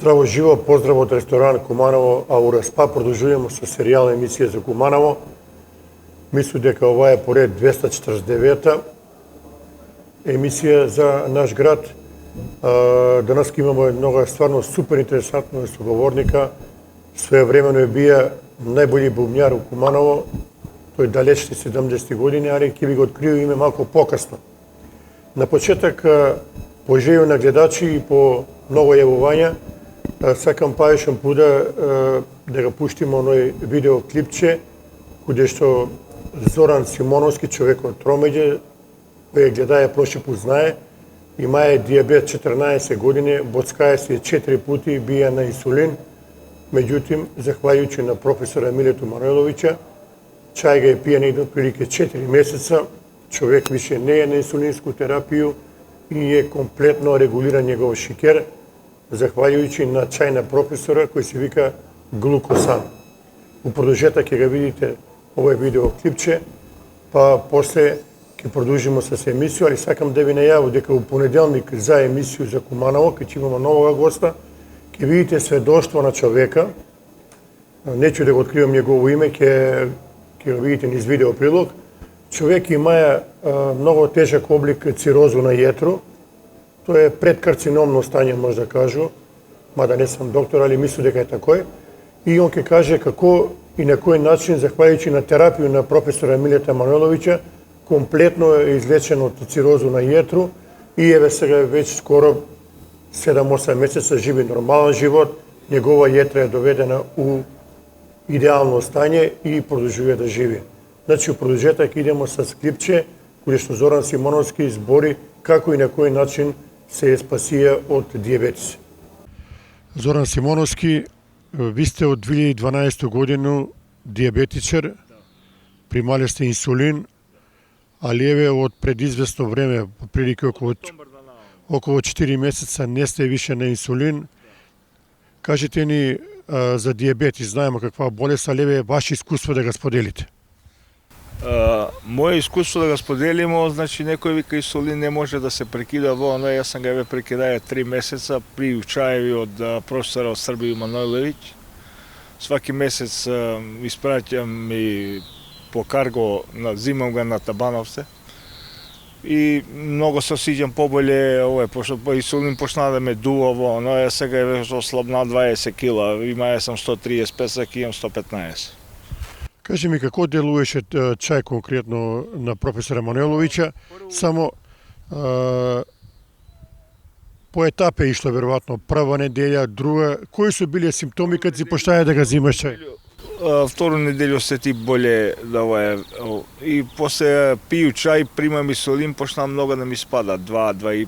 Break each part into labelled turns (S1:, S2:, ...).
S1: Здраво живо, поздрав од ресторан Куманово Аура Спа. Продолжуваме со серијална емисија за Куманово. Мислам дека ова е поред 249-та емисија за наш град. Денес имаме многу стварно супер интересантно соговорника. Своевремено е бија најбољи бубњар у Куманово. Тој далечни 70 години, али ќе ви го открию име малку покасно. На почеток, по желја на гледачи и по многу јавувања, сакам пајшен пуда да го пуштиме оној видеоклипче каде што Зоран Симоновски, човек од Тромеѓе, кој гледае прошли пут знае, имае диабет 14 години, боцкае се 4 пути, бија на инсулин. Меѓутоа, захвалјујќи на професора Милето Мануеловиќа, чај га е пие негде отприлike 4 месеца, човек више не е на инсулинску терапију и е комплетно регулиран негов шикер, захвалјујќи на чај на професора кој се вика глукосан. У продолжеток ќе го видите овој видеоклипче, па после ќе продолжиме со емисија, али сакам да ви најавам дека у понеделник за емисија за Куманово, ќе имаме новога госта, ќе видите сведоштво на човека. Неќу да го откривам негово име, ќе го видите низ видео прилог. Човек имае многу тежок облик цирозу на јетро. Тоа е предкарциномно стање, може да кажу, мада не сум доктор, али мислам дека е такој. И он ќе каже како и на кој начин, захвалјујќи на терапију на професора Милета Мануеловиќа, комплетно е излечен од цирозу на јетро и еве сега веќе скоро 7-8 месеца живи нормален живот, негова јетра е доведена у идеално стање и продолжува да живи. Значи, у продолжеток идемо со клипче, каде што Зоран Симоновски збори како и на кој начин се спасија од диабетис. Зоран Симоновски, ви сте од 2012 година диабетичар, примале сте инсулин, али еве од предизвестно време, прилike околу 4 месеца не сте више на инсулин. Кажете ни за диабетис, знаеме каква болест, али еве ваше искуство да го споделите.
S2: Моје искуство да го споделимо, значи некој вика инсулин не може да се прекида во оно, јас сам го прекидаја 3 месеца при учаеви од професора Србију Мануеловиќ. Сваки месец испраќам и по карго, зимам го на Табановце. И многу се осиѓам поболе, пошто инсулин почна да ме дува во оно, јас сега веќе ослабна 20 кила, имаја сам 135, сега имам 115.
S1: Кажи ми како делуваше чај конкретно на професора Мануеловиќа, само по етапе ишло веројатно, прва неделја, друга, кои се биле симптоми кога си почнаа да го взимаш чај?
S2: Второ неделја осети боле и после пију чај, примам инсулин, почна многу да ми спада, 2,5 и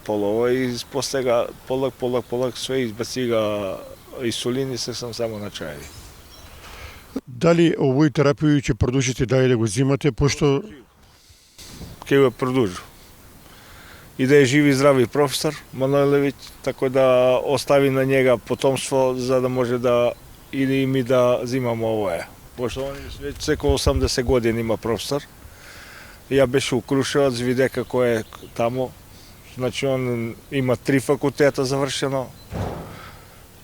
S2: после полак све избацига инсулин и се сам само на чај.
S1: Дали овој терапија ќе продолжите дали да го взимате, пошто
S2: ќе го продолжу. И да е жив и здрави професор Мануеловиќ, така да остави на njega потомство за да може да или ми да взимам овое. Пошто он веќе секој 80 години има професор. Ја беше у Крушевац, виде како е тамо. Значи он има 3 факултета завршено.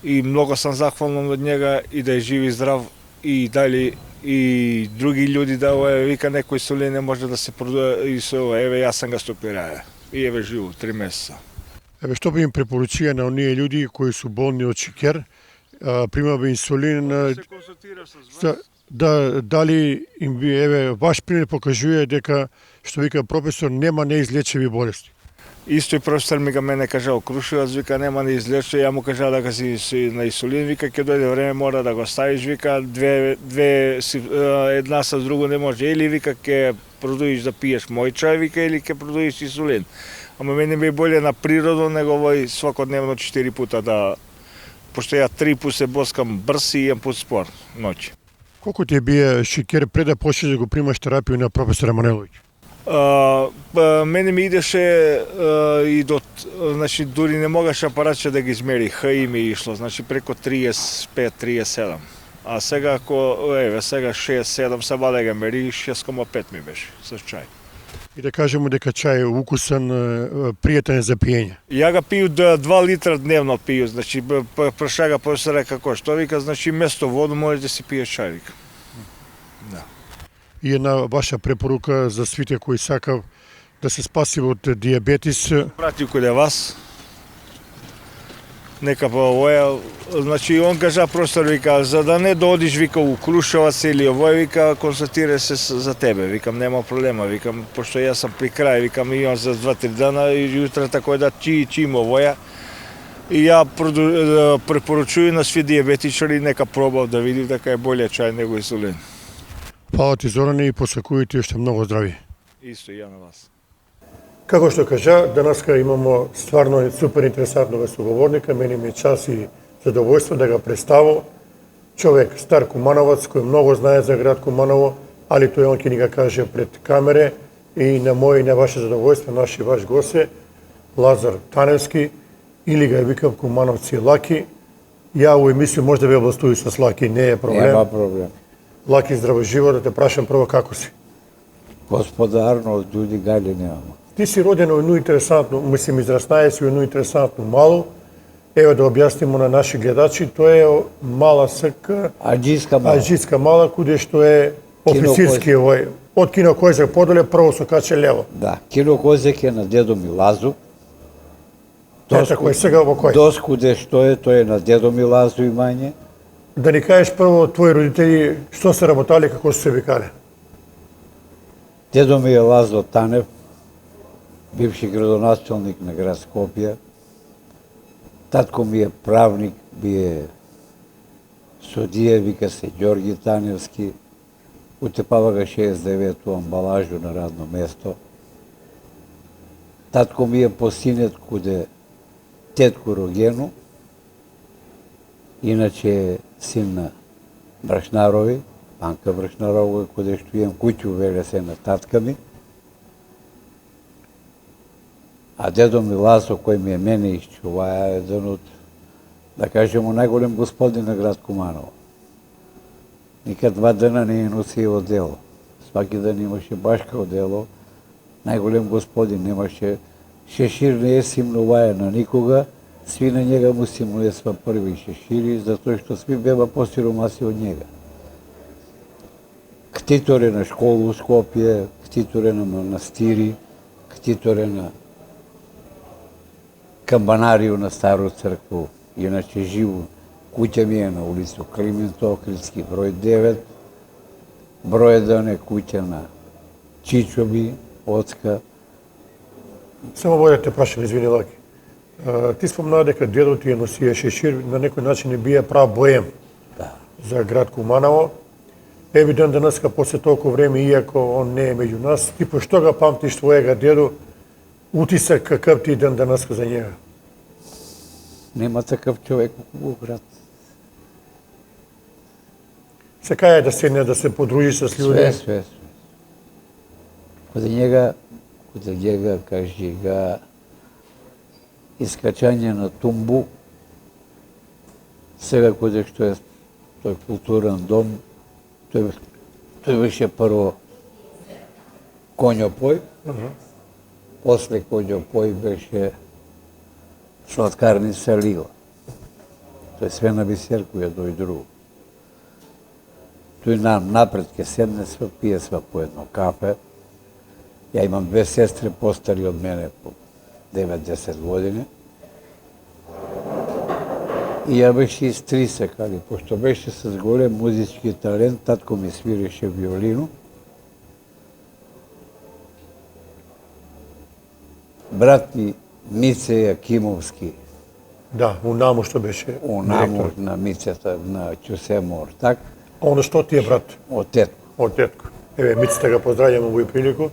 S2: И многу сам захвален од njega и да е жив и здрав. И дали и други луѓе да вика некој инсулин не може да се продува и со еве јас сам го стопираја. И еве живу 3 месеца.
S1: Еве што би им препоручија на оние луѓе кои су болни од шикер, примава инсулин,
S2: се консултира со
S1: дали им би еве ваш пример покажува дека што вика професор нема неизлечиви болести.
S2: Истој професор ми мене кажал Крушевац, вика нема неизлечиви, ја му кажа дека си на инсулин, вика ќе дојде време мора да го ставиш, вика една со друго не може, или вика ќе продолжиш да пиеш мој чај, вика или ќе продолжиш инсулин. Ама мене ми е боле на природно него овој свакодневно 4 пута да, пошто ја 3 пut се боскам брз и 1 пut спор ноќ.
S1: Колку ти бие шикер пред да почнеш да го примаш терапију на професора Мануеловиќ?
S2: Мене ми идеше и до, значи дури не могаше апаратче да ги измери, ХИ ми ишло, значи преко 35-37. А сега ако сега 6-7 се ваде га мери, 6,5 ми беше со чај.
S1: И да кажеме дека чај е укусен, пријатен за пиење.
S2: Ја ga пiju 2 литра дневно пiju, значи прошлега ga професор како што вика, значи место воду можеш да си пиеш чај, вика.
S1: И една ваша препорука за сите кои сакав да се спаси од диабетис.
S2: Прати каде вас. Нека по овоја, значи он кажа професор вика, за да не додиш вика у Крушевац или овој вика, консултира се за тебе, викам нема проблема, викам пошто јас сум при крај, викам имам за 2-3 дана и јутре тако да чим овоја. И ја препорачувам на сви диабетичари нека пробав да види дека е боле чај него инсулин.
S1: Фала ти Зоране и посакувате уште многу здрави.
S2: Исто и ја на вас.
S1: Како што кажа, денеска имамо стварно супер интересантнога соговорника, мене ми е час и задоволство да го представам. Човек, стар кумановац, кој многу знае за град Куманово, али тој он ќе ни го каже пред камере и на мој и на ваше задоволство, наш и ваш гост е Лазар Таневски, или ga викам Кумановци Лаки. Ја у емисија може да ве областуи со Лаки, не е проблем.
S3: Нема проблем.
S1: Лаки, здраво живо, да те прашам прво како си.
S3: Господарно од људи гајле немамо.
S1: Ти си роден во едно интересантно, мислим израснае си во едно интересантно мало. Ево да објаснимо на наши гледачи, тоа е мала СК,
S3: Аџиска мала.
S1: Аџиска мала, куде што е официрски овој. Од Кино Којзак подоле, прво со каче лево.
S3: Да, Кино Којзак е на дедо Милазу.
S1: Така е сега во кој?
S3: Доскуде што е, тој е на дедо Милазу имање.
S1: Да ни кажеш прво твои родители што се работали, како се викале?
S3: Дедо ми е Лазо Танев, бивши градоначалник на град Скопје. Татко ми е правник, бие судија, вика се Ѓорги Таневски. Утепава га 69 у амбалажу на радно место. Татко ми е посинет куде тетко Рогену, иначе е син на Брашнарови, Панка Брашнарова, куде што имам куќу веле се на татка ми. А дедо ми Лазо, кој ми е мене исчува, е еден од, да кажемо, најголем господин на град Куманово. Никад 2 дена не е носио дело. Сваки ден имаше башка одело. Најголем господин немаше. Шешир не е симнуваја на никога. Сви на njega му симнуесва први шешири, затоа што сви беба посиромаси од njega. Ктиторе на школу у Скопје, ктиторе на манастири, ктиторе на камбанарију на Стару цркву. Иначе живу куќа ми е на улицу Климент Охридски, број 9. Број 1 е куќа на Чичоби, Оцка.
S1: Само вој да те прашам, извини Лаки. Ти спомна дека дедо ти е носија шешир, на некој начин не бија прав боем за град Куманово. Евиден денеска, после толку време, иако он не е меѓу нас, ти по што ga памтиш твојега дедо, утисак какав ти е ден денеска за njega?
S3: Нема такав човек во град.
S1: Се каја да седне, да се подружи с луѓе?
S3: Све. Каде njega, кажи га, искачање на Тумбу, сега каде што е тој културен дом, тој беше прво конјопој, после конјопој беше сладкарница Лила. Тој све на Бисерку ја дој друго. Тој напред ке седне све, пие све по едно кафе. Ја имам 2 сестри постари од мене по 9-10 години. И ја беше изтрисек, али пошто беше с голем музички талент, татко ми свиреше виолину. Брат ми Мице Јакимовски.
S1: Да, у Наму што беше.
S3: Унаму на Мицата, на Ќусемо Ортак.
S1: Оно што ти е брат?
S3: Од тетко.
S1: Од тетко. Еве, Мицата ga поздравljamo во прилику.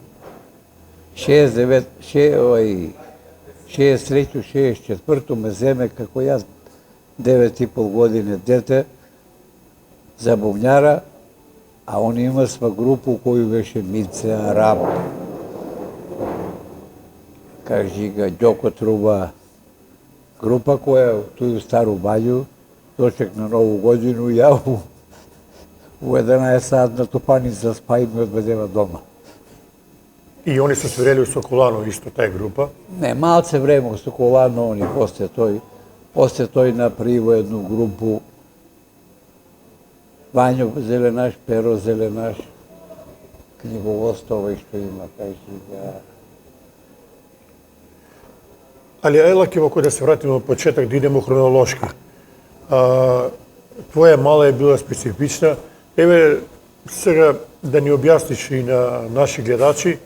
S3: 63-64 ме земе како јас 9,5 години дете за бубњара, а он има сва групу кој беше Мице, Араб, кажи га Ѓоко Труба, група која тој у Стару Бању дочек на Нову годину, ја у 11 сат на Тупаница спа и ме одведева дома.
S1: И они се свирели у Соколано, исто тај група.
S3: Не, малце време у Соколано, они после тој направи едну групу Вањо Зеленаш, Перо Зеленаш, книговодство овој што има, кај сега.
S1: Али ајла ќе вако да се вратиме од почеток, да идемо хронолошки. Твоја мала е била специфична. Еве, сега да ни објасниш и на наши гледачи,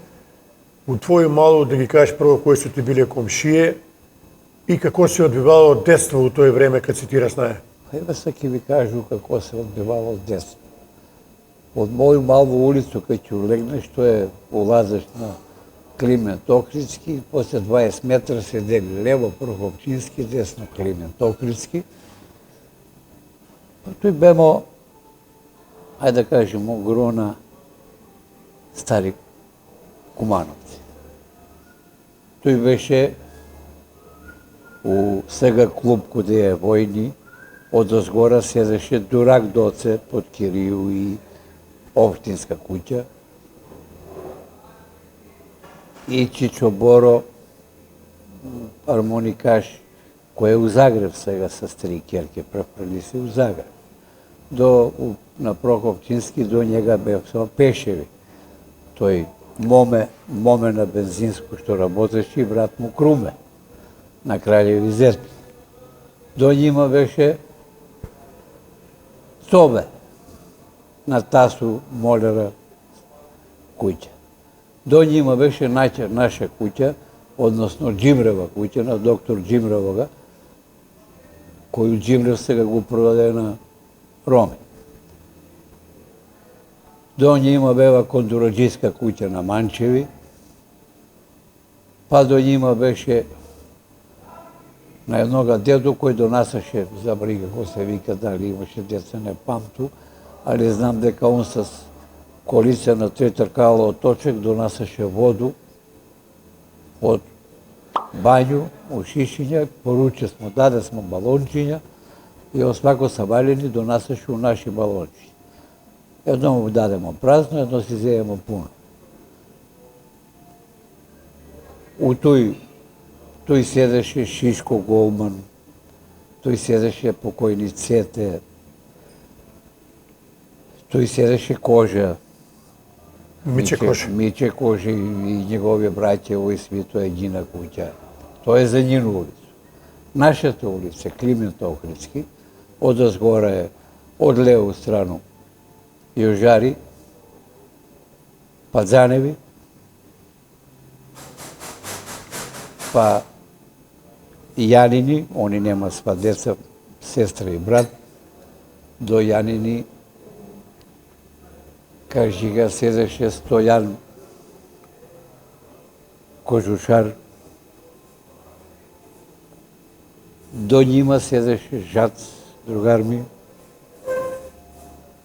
S1: у твоју малу да ги кажеш прво кои се ти биле комшие и како се одбивало детство у тој време кад си ти раснае.
S3: Еве се ќе ви кажу како се одбивало детство. Од моју малу улицу кај ќе легнеш, што е улазеш на Климент Охридски, после 20 метра се дели лево Прокопчински, десно Климент Охридски. Тој бемо, ајде да кажемо, грона стари кумановци. Тој беше у сега клуб каде е војни, одозгора седеше Дурак Доце под Кирiju и Оптинска куќа. И Чичо Боро, армоникаш, кој е у Загреб сега со три керке, препрани се у Загреб. На Прокопчински до njega беа само Пешеви. Тој моме на бензинско што работеше и брат му Круме на Краљеви Зерки. До њима беше Цобе на Тасу Молера куќа. До њима беше наша куќа, односно Джимрева куќа, на доктор Джимревога, кој Джимрев сега го продаде на Роми. До њима бева Кондураджиска куќа на Манчеви, па до њима беше на еднога дедо кој донасаше за брига, кој се вика, дали имаше деца, не памту, али знам дека он с колица на третркало од точек донасаше воду од бању, у шишиња, поруче смо, даде смо балончиња и од свако сабалени донасаше у наши балончиња. Едно му дадемо празно, едно си зеемо пуно. У тој седеше Шишко Голман, тој седеше покојни Цете, тој седеше Кожа, Миче Кожа и негови браќа овој свито е едина куќа. Тоа е за њину улицу. Нашата улица, Климент Охридски, одозгора е од леву страну Јожари, па Заневи, па Јанини, они нема сва деца, сестра и брат, до Јанини, кажи га седеше Стојан Кожушар, до њима седеше Жац, другар ми,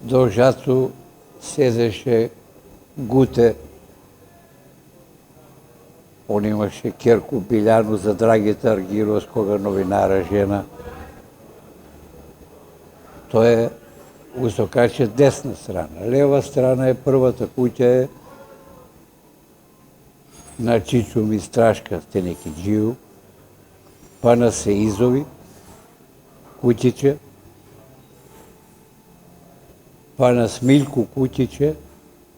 S3: до Жацу седеше Гуте, он имаше керку Билјану за Драгита Аргирос, кога новинара жена. Тоа е Усокаче десна страна. Лева страна е првата куќа е на Чичу ми Страшка Стенекиджију, па на Сеизови куќиче, па на Смилку куќиче,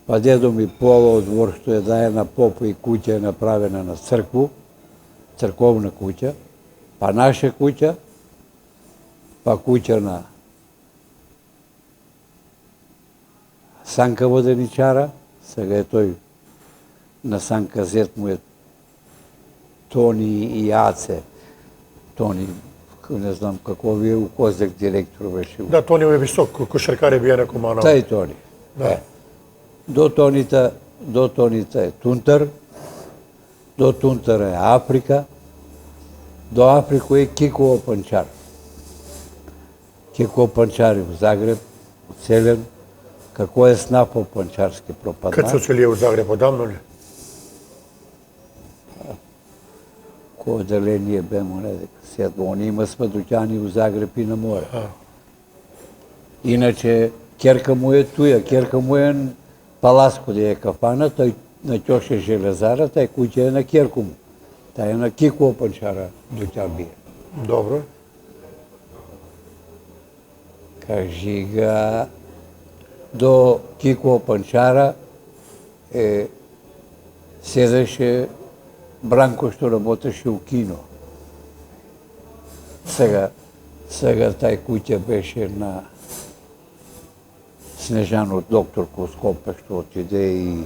S3: па дедо ми Поло двор што е дае на Попо и куќа е направена на цркву, црковна куќа, па наша куќа, па куќа на Санка Воденичара, сега е тој на Санка зет му е Тони и Аце. Тони, не знам како вие у Козек директор беше.
S1: Да, Тони е висок, кошаркар е бија на Куманово.
S3: Тај Тони.
S1: Да.
S3: До Тонита е Тунтар, до Тунтара е Африка, до Африко е Кико Опанчар. Кико Опанчар е у Загреб, уцелен, како е Снаф Опанчарски пропадна.
S1: Кад се оцелија у Загреб, одамно ли?
S3: Кој оделение бемо, не дека седмо. Они има сме дуќани у Загреб и на море. Иначе, керка му е туја, керка му е Паласко, де е кафана, на Ќоше железара, тај куќа е на ќерку му. Тај е на Кико Панчара дуќан бие.
S1: Добро.
S3: Кажи га, до Кико Панчара седеше Бранко што работеше у кино. Сега тај куќа беше на Снежано доктор Коскопе што отиде и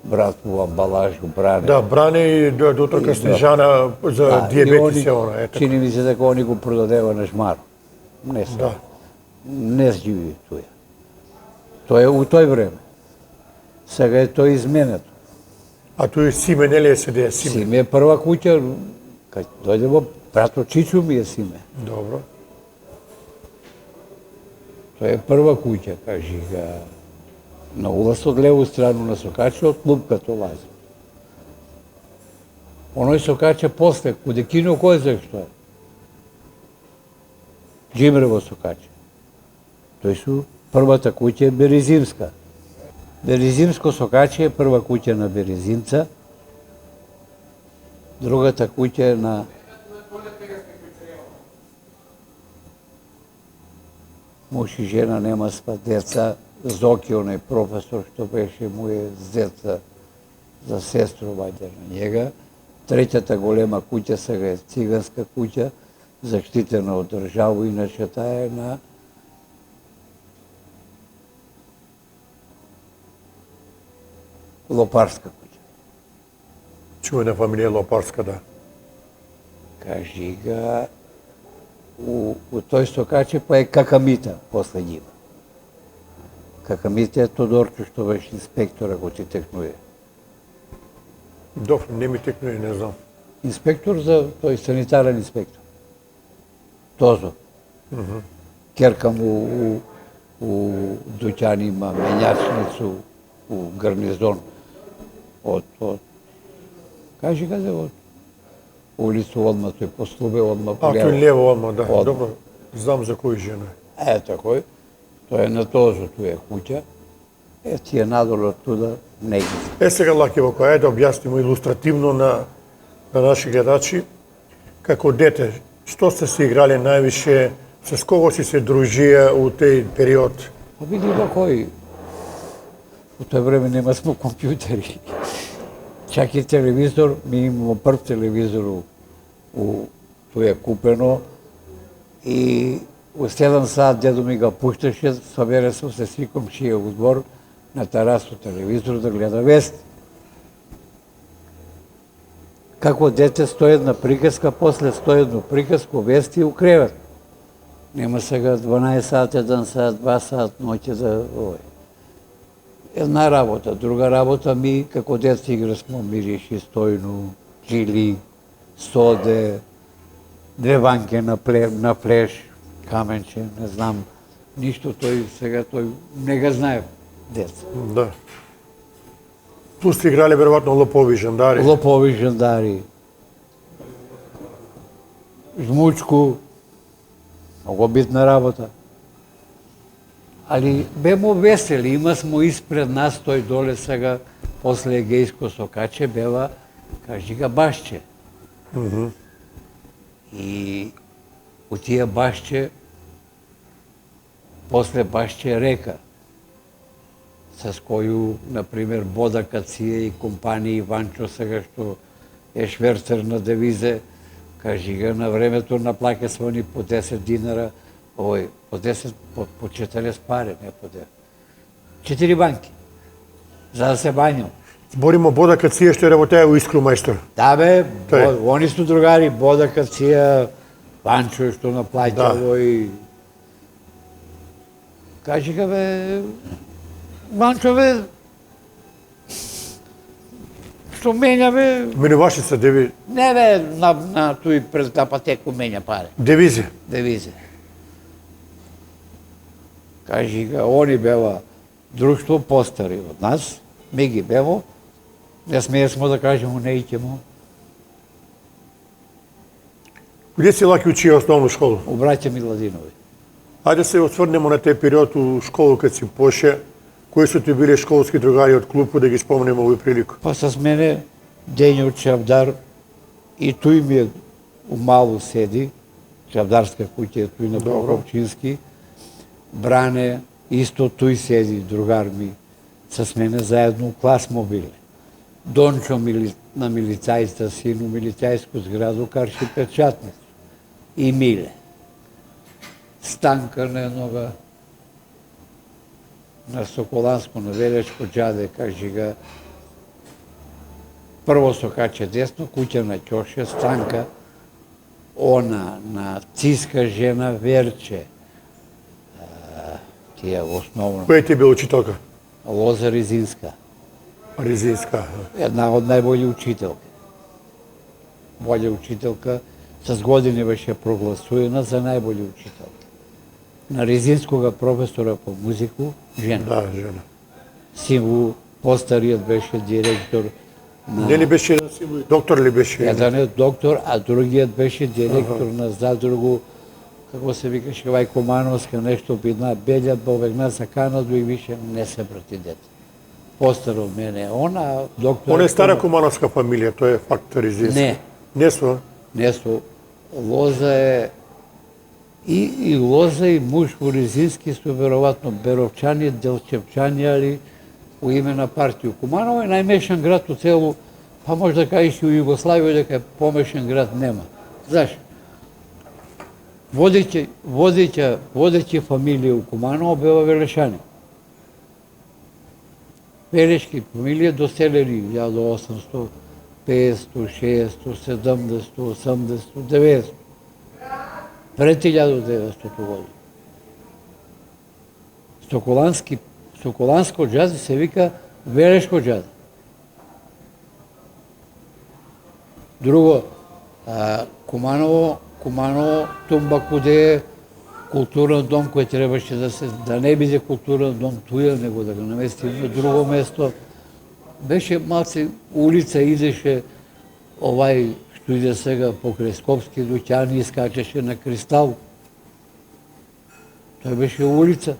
S3: брат му амбалаж го бране.
S1: Да, брани докторка Снежана за диабетис е она.
S3: Чини ми се дека они го продадева на Жмар. Не се.
S1: Да.
S3: Не живи тој. Тој е у тој време. Сега е тој изменето.
S1: А тој Симе, нели е седеја Симе?
S3: Симе е прва куќа, кај дојде во брато Чичо ми е Симе.
S1: Добро.
S3: Тој е прва куќа, кажи га. На улаз од леву страну на Сокаче, од клупката лази. Оној Сокаче после, куде кино, кој знае што е? Джимрево Сокаче. Тој су првата куќа е Березимска. Березимско Сокаче е прва куќа на Березимца. Другата куќа е на муж и жена, нема спа деца. Зоки, оној професор што беше му е зет за сестру вајде на njega. Третата голема куќа сега е циганска куќа, заштитена од држава, иначе таа е на Лопарска куќа.
S1: Чувена фамилија Лопарска, да.
S3: Кажи га, у тој Сокаче па е Какамита после njima. Какамита е Тодорчо што беше инспектора го ти текнуе.
S1: Добро, не ми текнуе, не знам.
S3: Инспектор за тој санитарен инспектор. Тозо. Керка му у дуќани има мењачницу у гарнизон од кажи каде од улицу одма тој послубе одма
S1: А, тој лево одма, да.
S3: Одма.
S1: Добро, знам за кој жена.
S3: Е, такој. Тој е на Тозо, тој е куќа. Е, тие надолу од туда не ги.
S1: Е, сега Лаки Воко, ајде да објаснимо илустративно на наши гледачи, како дете, што сте се играле највише, с кого си се дружија у тој период?
S3: Па види кој. У тој време нема смо компјутери. Чак и телевизор, ми имamo прв телевизор тој е купено и у 7 сат дедо ми го пушташе, собере сум се сви комшија у двор на терасу телевизор да гледа вести. Како дете 101 приказка, после 101 приказка вести у кревет. Нема сега 12 сат, 1 сат, 2 сат ноќе да овој. Една работа, друга работа ми како дете игра смо мириши, стојну, чили, соде, две ванке на плеш, каменче, не знам, ништо тој сега тој не га знае деца.
S1: Да. Ту сте играле веројатно лопови, жандари.
S3: Лопови, жандари, жмучку, многу битна работа. Али бемо весели, има смо испред нас тој доле сега, после Егејско Сокаче, бева, кажи га Башче. И у тие Башче, после Башче река, с коју, например, Бода Кација и компанија Иванчо сега што е шверцер на девизе, кажи га на времето наплаќа смо ни по 10 динара, овој, по 10, по 40 пари, не по 10. 4 банки, за да се бањам.
S1: Зборимо Бода Кација што работеа у Искру мајстор.
S3: Да бе,
S1: Тој.
S3: они су другари, Бода Кација, Ванчо што наплаќа
S1: Да.
S3: овој. Кажи га бе, Ванчо бе, што менја бе,
S1: Менувашица,
S3: не бе, на тој пред патеку менја пари,
S1: девизи.
S3: девизе. Кажи га, они бева друштво постари од нас, ми ги бево, не смеесмо да кажемо не иќемо,
S1: Каде си Лаки учија основну школу?
S3: у браќа Миладинови.
S1: Ајде се осврнемо на тој период у школу кад си поше. Кои су ти биле школски другари од клуб, да ги спомнеме овој прилику?
S3: Па с мене Дењо Чавдар и тој ми е умалу седи, Чавдарска куќа е тој на Покропчински, Бране, исто тој седи, другар ми, с мене заедно у клас му биле. Дончо на милицајста, син у милицајску зграду, карши печатницу. И Миле. Станка на еднога, на Соколанско, на Велешко џаде, кажи га, прво со каче десно, куќа на Ќоше, Станка, она на Циска жена Верче, тие основно,
S1: Која ти бил учителка?
S3: Лоза Ризинска,
S1: Резинска.
S3: една од најбољи учителки. Боља учителка, с години беше прогласуена за најбољи учителка. На Ризинскога професора по музику, жена.
S1: Да, жена.
S3: Симву постариот беше директор на...
S1: Не ли беше еден си доктор ли беше?
S3: Еден е доктор, а другиот беше директор на задругу, како се викаше, Вајко Мановска, нешто бидна, Белја, побегна за Канаду и више не се прати дете. Постар од мене. Она, доктор...
S1: Она е стара кумановска фамилија, тоа е факт Резинска.
S3: Не.
S1: Не су?
S3: Не со Лоза е и Лоза и муж во Резински су веројатно Беровчани, Делчевчани, али у име на партија. Куманово е најмешан град у целу, па може да кажеш и у Југославија дека е помешан град нема. Зашо? Водеќа фамилија у Куманово бева Велешани. Велешки фамилија доселени 1800, 500, 600, 70, 80, 90. Пред 1900 година. Соколанско џаде се вика Велешко џаде. Друго, Куманово, Тумбакуде е културен дом кој требаше да не биде културен дом туја, него да го намести на друго место. Беше малце улица, идеше овај што иде сега покрај Скопски дуќани, искачеше на Кристал. Тоа беше улица.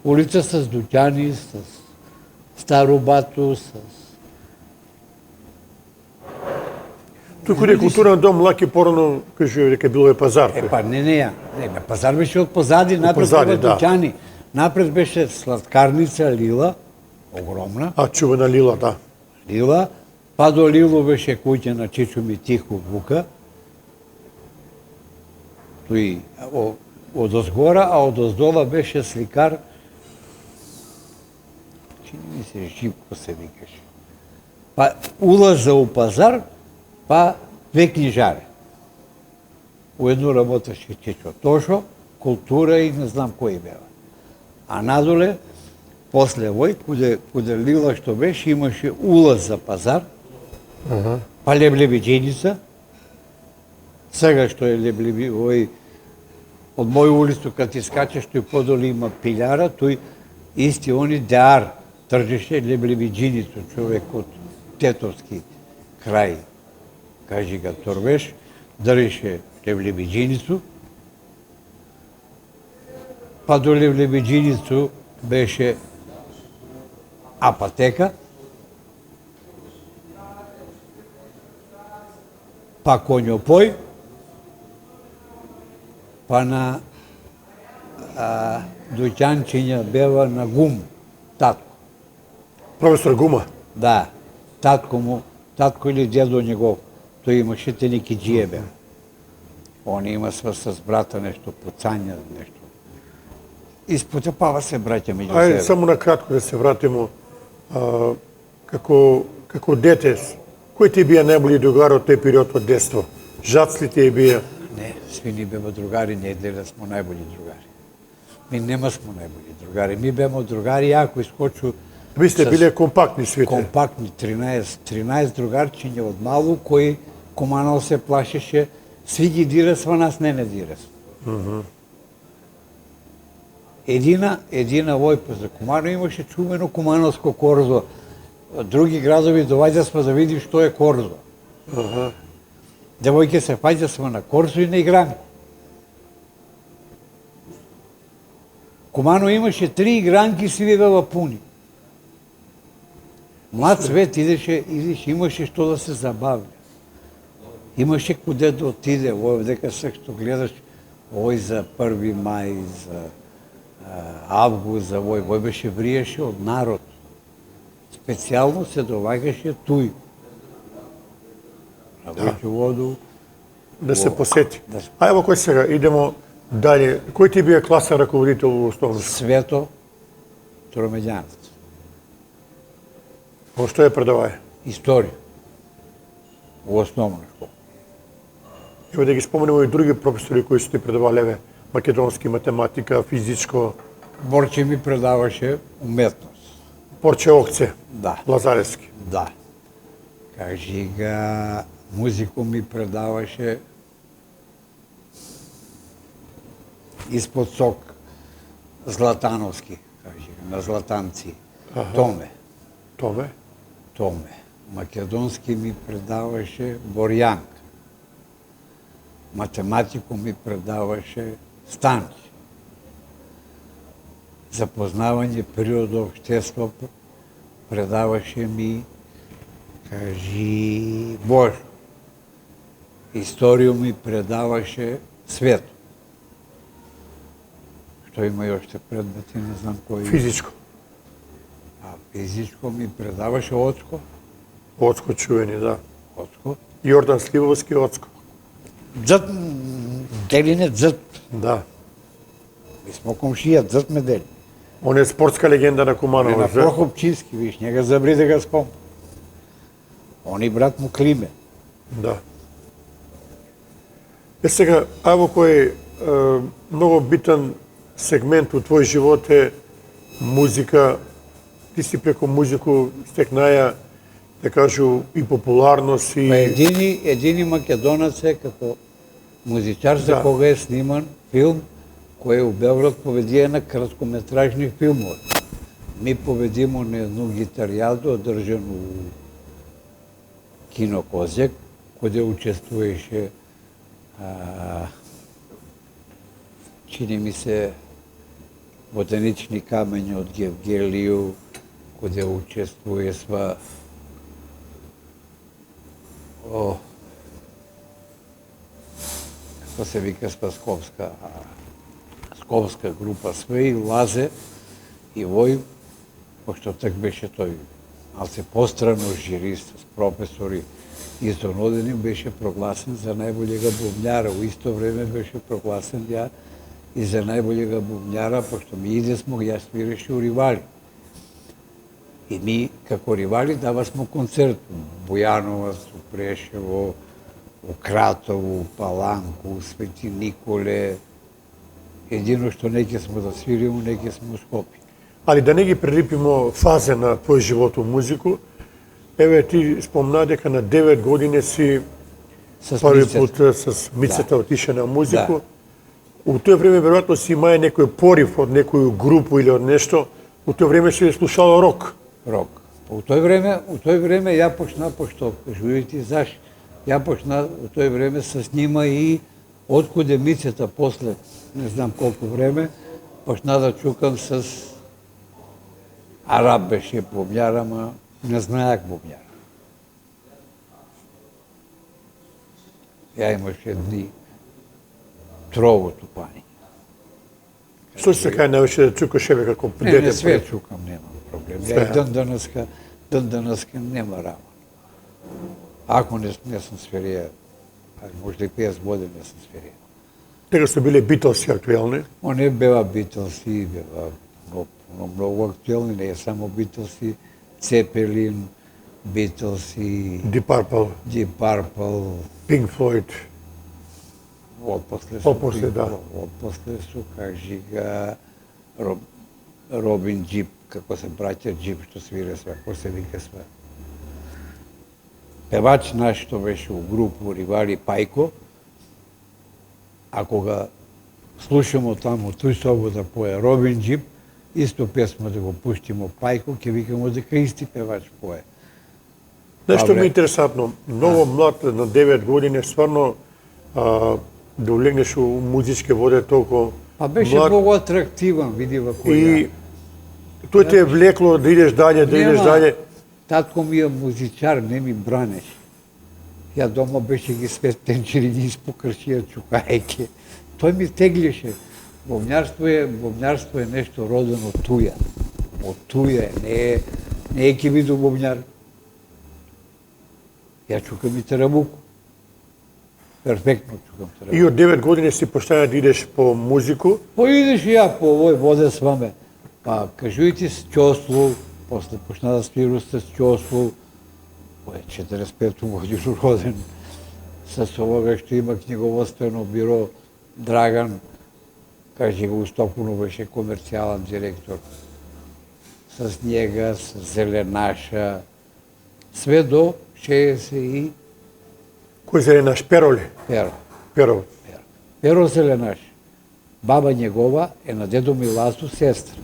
S3: Улица с дуќани, с Стару Бату, с...
S1: Тој кој е културен дом, Лаки порано, кажу дека било е пазар.
S3: Па не, пазар беше од позади, напред беа дуќани. Напред беше сладкарница Лила, огромна.
S1: А, чувена Лила, да.
S3: Лила, па до Лило беше куќа на Чичо Митихо Вука. Тој од озгора, а од оздола беше сликар, чини ми се Живко се викаше. Па улаза у пазар, па две книжари. Уедно работеше Чичо Тошо, култура и не знам кој бева. А надоле, после вој, куде Лила што беше, имаше улаз за пазар, па Леблебиџеница, сега што е Леблеби, од мој улицу, кад ти скачаш, тој подоли има пилјара, тој исти они Деар тржеше Леблебиџеницу, човек од Тетовски крај, кажи га Торвеш, држеше Леблебиџеницу, па до Леблебиџеницу беше апатека, па Конјопој, па на дуќанчиња бева на Гум, татко.
S1: Професор Гума.
S3: Да, татко или дедо негов, тој имаше теникиџие бева. Он има с брата нешто пуцања, нешто. Испотепава се браќа меѓу себе.
S1: Ајде, само на кратко да се вратиме. Како дете, кој ти бија најболи другар од тој период од детство? Жацли ти бија?
S3: Не, сви ни беме другари, не деле смо најболи другари. Ми нема смо најболи другари. Ми беме другари, ако искочу...
S1: Ви сте биле компактни свите?
S3: Компактни, 13 другарчиња од малу, кои Куманово се плашеше, сви ги диресва, нас не диресва. Едина војпа за Куманово имаше чумено Кумановско корзо. Други градови доваѓа сме да видим што е корзо. Девојке се фаќа сме на корзо и на игранко. Кумано имаше 3 игранки, свирала пуни. Млад свет идеше, имаше што да се забавлja. Имаше куде да отиде, дека се што гледаш, ој за 1 мај, за август, за ој беше вриеше од народ. Специјално се долагаше туј. На Веќе воду.
S1: Да се посети. А ево кој сега, идемо дали. Кој ти бие класен раководител во основно?
S3: Свето Тромеѓанец.
S1: Во што ја предавае?
S3: Историја. Во основна школа.
S1: Ево да ги споменемо и други професори кои што ти предавале, македонски, математика, физичко.
S3: Борче ми предаваше уметност.
S1: Порче Окце,
S3: Да.
S1: Лазаревски.
S3: Да. Кажи га, музику ми предаваше испод сок Златановски, кажи га, на Златанци. Томе.
S1: Томе.
S3: Македонски ми предаваше Борјанка. Математику ми предаваше Станче. Запознавање природа, општество предаваше ми, кажи, Божо. Историју ми предаваше Свето. Што има и оште предмети, не знам кој.
S1: Физичко.
S3: А физичко ми предаваше Оцко.
S1: Оцко чувени, да.
S3: Оцко.
S1: Јордан Сливовски, Оцко.
S3: Дзът, дели не дзът.
S1: Да.
S3: Ми смо комшија, дзът ме дели.
S1: Он е спортска легенда на Куманово.
S3: На Прохопчински, виж, njega забри да га спомнам. Он и брат му Климе.
S1: Да. Сега, аво кој многу битен сегмент у твој живот е музика. Ти си преку музику стекнаја, да кажу, и популарност и...
S3: Па едини македонец е како музичар за
S1: Да.
S3: кога е сниман филм кој е у Белград победија на краткометражни филмови. Ми победимо на едну гитаријаду одржано у Кино Козјак, коде учествуваше чини ми се ботанични камења од Гевгелију, коде учествува сва како се вика Сковска група све и Лазе и Вој, пошто так беше тој, ал се пострано жирист с професори изнодени, беше прогласен за најболјега бубњара. У исто време беше прогласен ја и за најболјега бубњара, пошто ми идесмо, ја свиреше у Ривали. И ми, како Ривали, давасмо концерт у Бојановац, у Прешево, у Кратово, у Паланку, у Свети Николе. Едино што не ќе смо да свириме, не ќе смо у Скопје.
S1: Али да не ги прилипимо фазе на твој живот у музику, еве ти спомна дека на 9 години си први пут с Мицата отише на музику. У тој време веројатно си имај некој порив од некоја група или од нешто. У тој време си слушала рок.
S3: Рок. У тој време ја почна, пошто кажувате заш, ја почна у тој време се снима и откуде Мицата после не знам колку време, почна да чукам с араб беше бубњар, ама не знаех бубњар. Ја имаше дни трово тупани.
S1: Што се кај највише да чукаш еве како дете?
S3: Не, све чукам, немам проблем. Ја и ден денеска нема работа. Ако не сум свирија, можда и 50 години не сум свирија.
S1: Тега се биле Битлси актуелни.
S3: Они беа Битлси, беа многу актуелни, не е само Битлси, Цепелин, Битлси,
S1: Deep Purple,
S3: Deep Purple,
S1: Pink Floyd.
S3: Отпосле су, кажи га, Робин Джип, како се браќа Джип, што свире све, како се вика све. Певач наш што беше у групу Ривали Пајко, ако ga слушамо таму тој собо да пое Робин Джип, исто песма да го пуштимо Пајко, ќе викамо дека исти певач пое.
S1: Нешто ми е интересантно, многу млад на 9 години, стварно да улегнеш у музичке воде толку
S3: Па беше
S1: млад.
S3: многу атрактивен, види во кој
S1: И тој те е влекло да идеш дале, да идеш дале.
S3: Татко ми е музичар, не ми бранеше. Ја дома беше ги светенчери, ни испокршија чукајке. Тој ми теглеше. Бубњарство е нешто родено од туја. Од туја е, не е ке виду бубњар. Ја чукам и терабуку. Перфектно чукам терабуку.
S1: И од 9 години си почна да идеш по музику.
S3: Поидеш и ја по овој воде с ваме. Па кажујте с Ќослу, после почна да свиру с Ќослу, кој е 45 годину роден, с овога што има книговодствено биро Драган, кажи го Устопуно беше комерцијален директор. С njega, с Зеленаша, све до 60 и
S1: Кој Зеленаш Пероли?
S3: Перо.
S1: Перов.
S3: Перо Зеленаш. Баба njegova е на дедо Миласу сестра.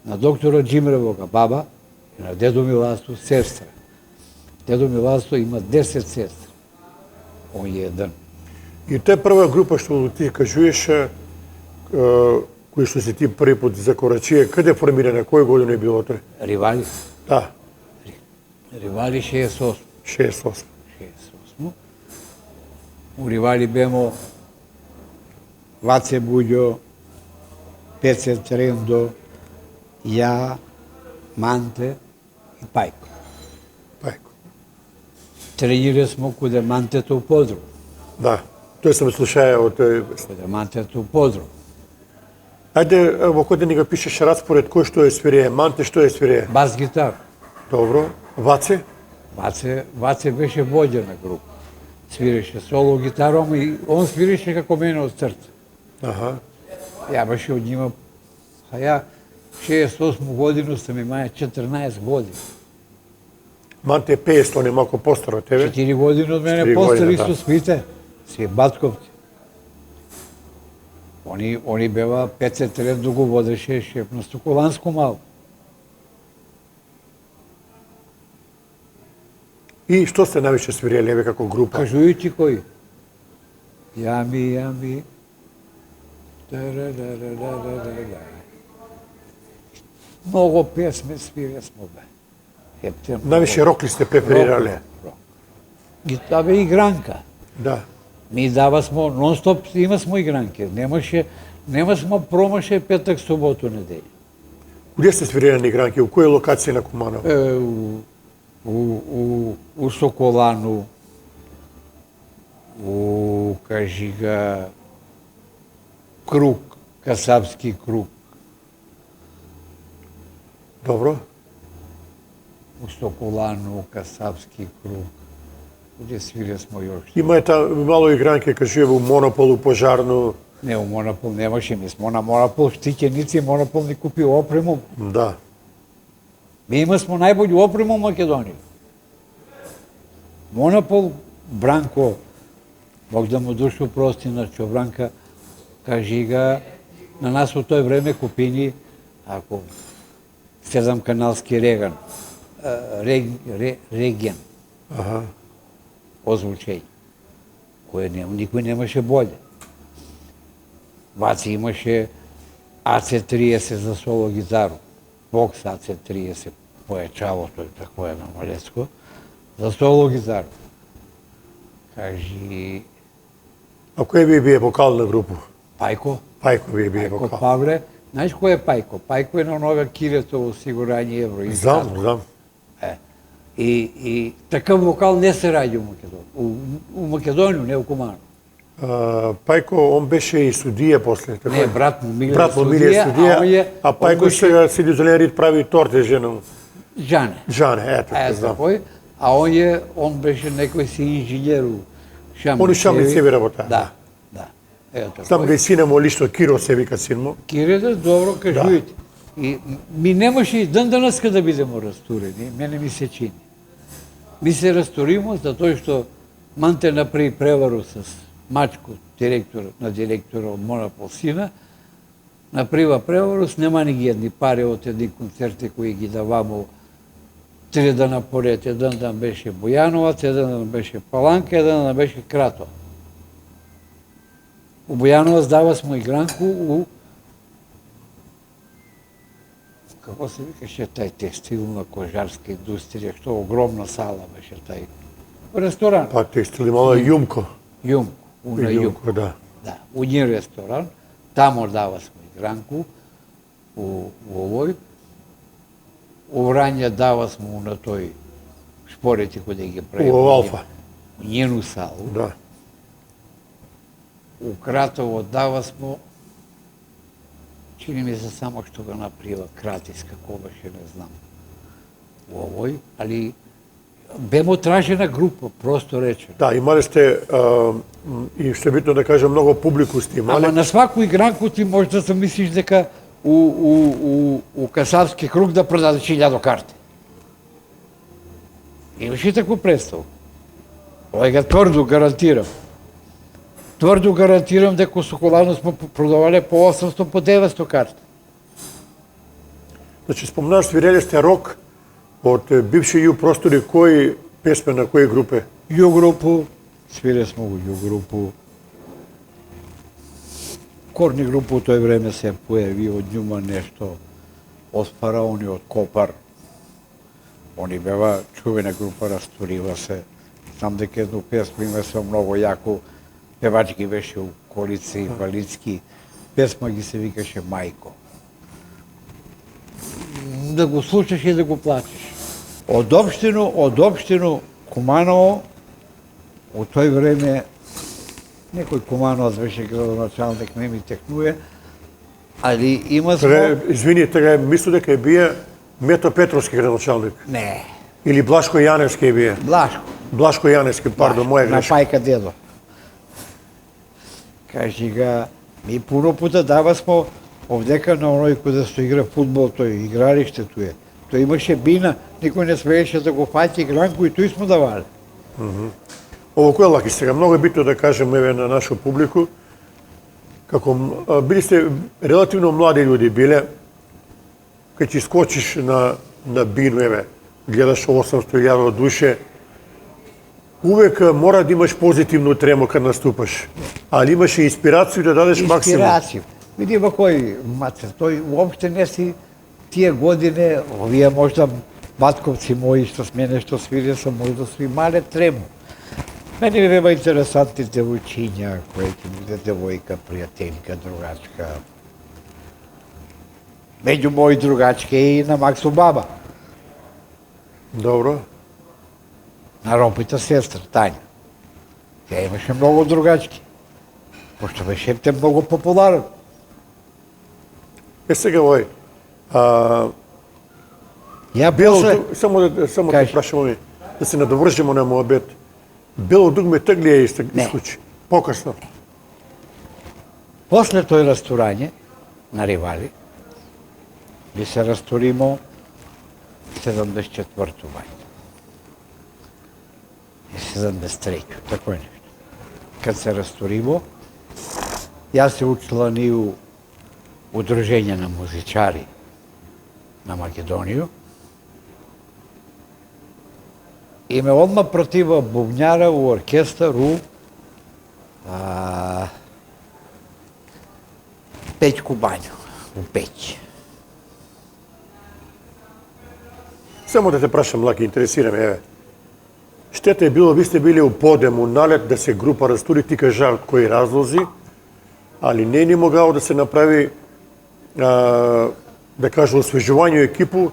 S3: На доктора Джимревога баба е на дедо Миласу сестра. Дедо Миласу има 10 сестри. Он е еден.
S1: И таа прва група што ти кажуеш, кој што си ти први пат закорачија, каде формирана, кој година е било тој?
S3: Ривали.
S1: Да,
S3: Ривали 68.
S1: 68.
S3: 68. У Ривали бемо Ваце Буѓо, Пеце Трендо, ја, Манте и Пајко.
S1: Пајко.
S3: Тренирали смо куде Мантето у подрум.
S1: Да, тој сам слушаја од...
S3: Куде Мантето у подрум.
S1: Ајде, во кој да ни го пишеш распоред кој што е свирее, Манте што е свирее?
S3: Бас гитар.
S1: Добро. Ваце?
S3: Ваце беше воđа на група. Свиреше соло гитаром и он свиреше како мене од срце.
S1: Аха.
S3: Ја беше од нима, а ја 68 годину сам имаја 14 години.
S1: Манте е 50, он е малку постар од тебе.
S3: 4 години од мене
S1: 4
S3: постари
S1: години,
S3: со свите. Си батковци. Они бева Пеце Трендо го водеше шеф на Стоколанско мало.
S1: И што сте највише свиреле еве како група?
S3: Кажујте кој? Јами. Много песме свире смо бе.
S1: Највише рок ли сте преферирале?
S3: Абе игранка.
S1: Да.
S3: Ми дава смо нон-стоп, има смо игранке. Нема смо промаше петак, суботу, неделја.
S1: Куде сте свиреле на игранки? У која локација на Куманово?
S3: У Соколану, у, кажи га, Круг, Касапски круг.
S1: Добро.
S3: У Соколану, Касапски круг. Куде свире смо још?
S1: Има мало игранки, кажује во Монопол, у Пожарну.
S3: Не, у Монопол немаше, ми смо на Монопол штиќеници, Монопол ни купи опрему.
S1: Да.
S3: Ми има смо најбољу опрему у Македонија. Монопол, Бранко, Бог да му душу прости на Човранка, кажи га, на нас у тој време купини, ако 7-каналски Реган, Реген,
S1: Аха.
S3: озвучење, кој никој немаше боле. Ваци имаше AC30 за соло гитару, Vox AC30, појачалото и тако е на Малецко, за соло гитару. Кажи...
S1: А кој би бие вокална група?
S3: Пајко.
S1: Пајко би бие
S3: Пајко
S1: вокал.
S3: Павле. Знаеш кој е Пајко? Пајко е на онога Киретово осигурање евро.
S1: Знам.
S3: И такав вокал не се раѓа у Македонија. У Македонија, не у Куманово.
S1: Пајко, он беше и судија после.
S3: Не, брат му Миле
S1: Брат му Миле е судија, а Пајко сега си Дизелен прави торте жену.
S3: Жане.
S1: Жане, ето, знам.
S3: Кој? А он беше некој си инженер у Шамбицеви.
S1: Он и Шамбицеви работа.
S3: Да. Ето.
S1: Знам да и сина му лично Киро се вика син му.
S3: Кирите, добро, кажујте. И ми немаше и ден денеска да бидемо растурени, мене ми се чини. Ми се расторимо за тој што Манте направи превару с Мачко, на директора од Монопол сина, направива превару, снемани ги едни пари од едни концерти кои ги давамо 3 дана поред. Еден дан беше Бојановац, еден дан беше Паланка, еден дан беше Крато. У Бојановац дава смо игранку у како се викаше тај текстилна кожарска индустрија, што огромна сала беше тај ресторан.
S1: Па текстил имала Јумко.
S3: Јумко, на Јумко.
S1: Да.
S3: Да, у нjen ресторан, тамо дава смо игранку, у овој. У Врања дава смо на тој шпорети кој да ги прави.
S1: У Алфа.
S3: У нjeну салу.
S1: Да.
S3: У Кратово дава смо, чини ми се само што го направила Кратис, како беше, не знам. У овој, али бемо тражена група, просто речено.
S1: Да, имале сте, и што е битно да кажем, многу публику сте имале.
S3: Ама на сваку игранку ти може да се мислиш дека у Касапски круг да продаде 1000 карти. Имаш и такво представа. Ова го тврдо гарантирам. Тврдо гарантирам дека у Соколано сме продавале по 800, по 900 карти.
S1: Значи, спомнаш, свиреле сте рок од бивши Ю простори, кој песме на кои групе?
S3: Ю групу, свире сме у Ю групу. Корни групу у тој време се појави од њума нешто, од Фараони, од Копар. Они бева чувена група, расторива се. Знам дека едно песмо има се многу јако, певачки беше у Колици, Валицки, песма ги се викаше Мајко. Да го слушаш и да го плачеш. Од општину Куманово, у тој време, некој Кумановец беше градоначалник, не ми текнуе, али има смо...
S1: Извини, тега мислу дека бие Мето Петровски градоначалник.
S3: Не,
S1: Или Блашко Јаневски бие.
S3: Блашко.
S1: Блашко Јаневски, пардон, моја
S3: На
S1: грешка.
S3: пајка дедо. Кажи га, ми пуно пута дава смо овдека на оној кој да се игра фудбал, тој игралиштето е. Тој имаше бина, никој не смееше да го фати игранку и тој смо давале.
S1: Ово кој лаки сега, многу е битно да кажем еве на нашу публику, како били сте релативно млади луѓе биле, кога ти скочиш на бину, еве, гледаш 800.000 душе, увек мора да имаш позитивно тремо кога наступаш, али имаш и инспирација да дадеш максимум.
S3: Инспирација. Види во кој мацер, тој уопште не си тие години, овие можда батковци мои што с мене што свире са можда сви мале трему. Мене ми бева интересантни девојчиња, која ќе биде девојка, пријателка, другачка. Меѓу мои другачки и на Максу баба.
S1: Добро.
S3: На Ропита сестра, Тања. Тя имаше многу другачки. Пошто беше те многу популарен.
S1: Сега овој,
S3: Ја
S1: Бело
S3: после...
S1: дуг, само те
S3: Кажи.
S1: прашуваме, да се надовршимо на мојот. Бело дугме тегли е исклучи. Покасно.
S3: После тој растурање на Ривали, би се растуримо 74-ту мај. И 73-ту, тако е нешто. Кад се растуримо, јас се учила ни у Удружење на музичари на Македонија и ме одма протива бубњара у оркестар у Пеќку Бању, у Пеќ.
S1: Само да те прашам, Лаки, интересираме, еве. Штета е било, ви сте били у подем, у налет да се група растури, ти кажа од кои разлози, али не ни могало да се направи, да кажа, освежување екипу,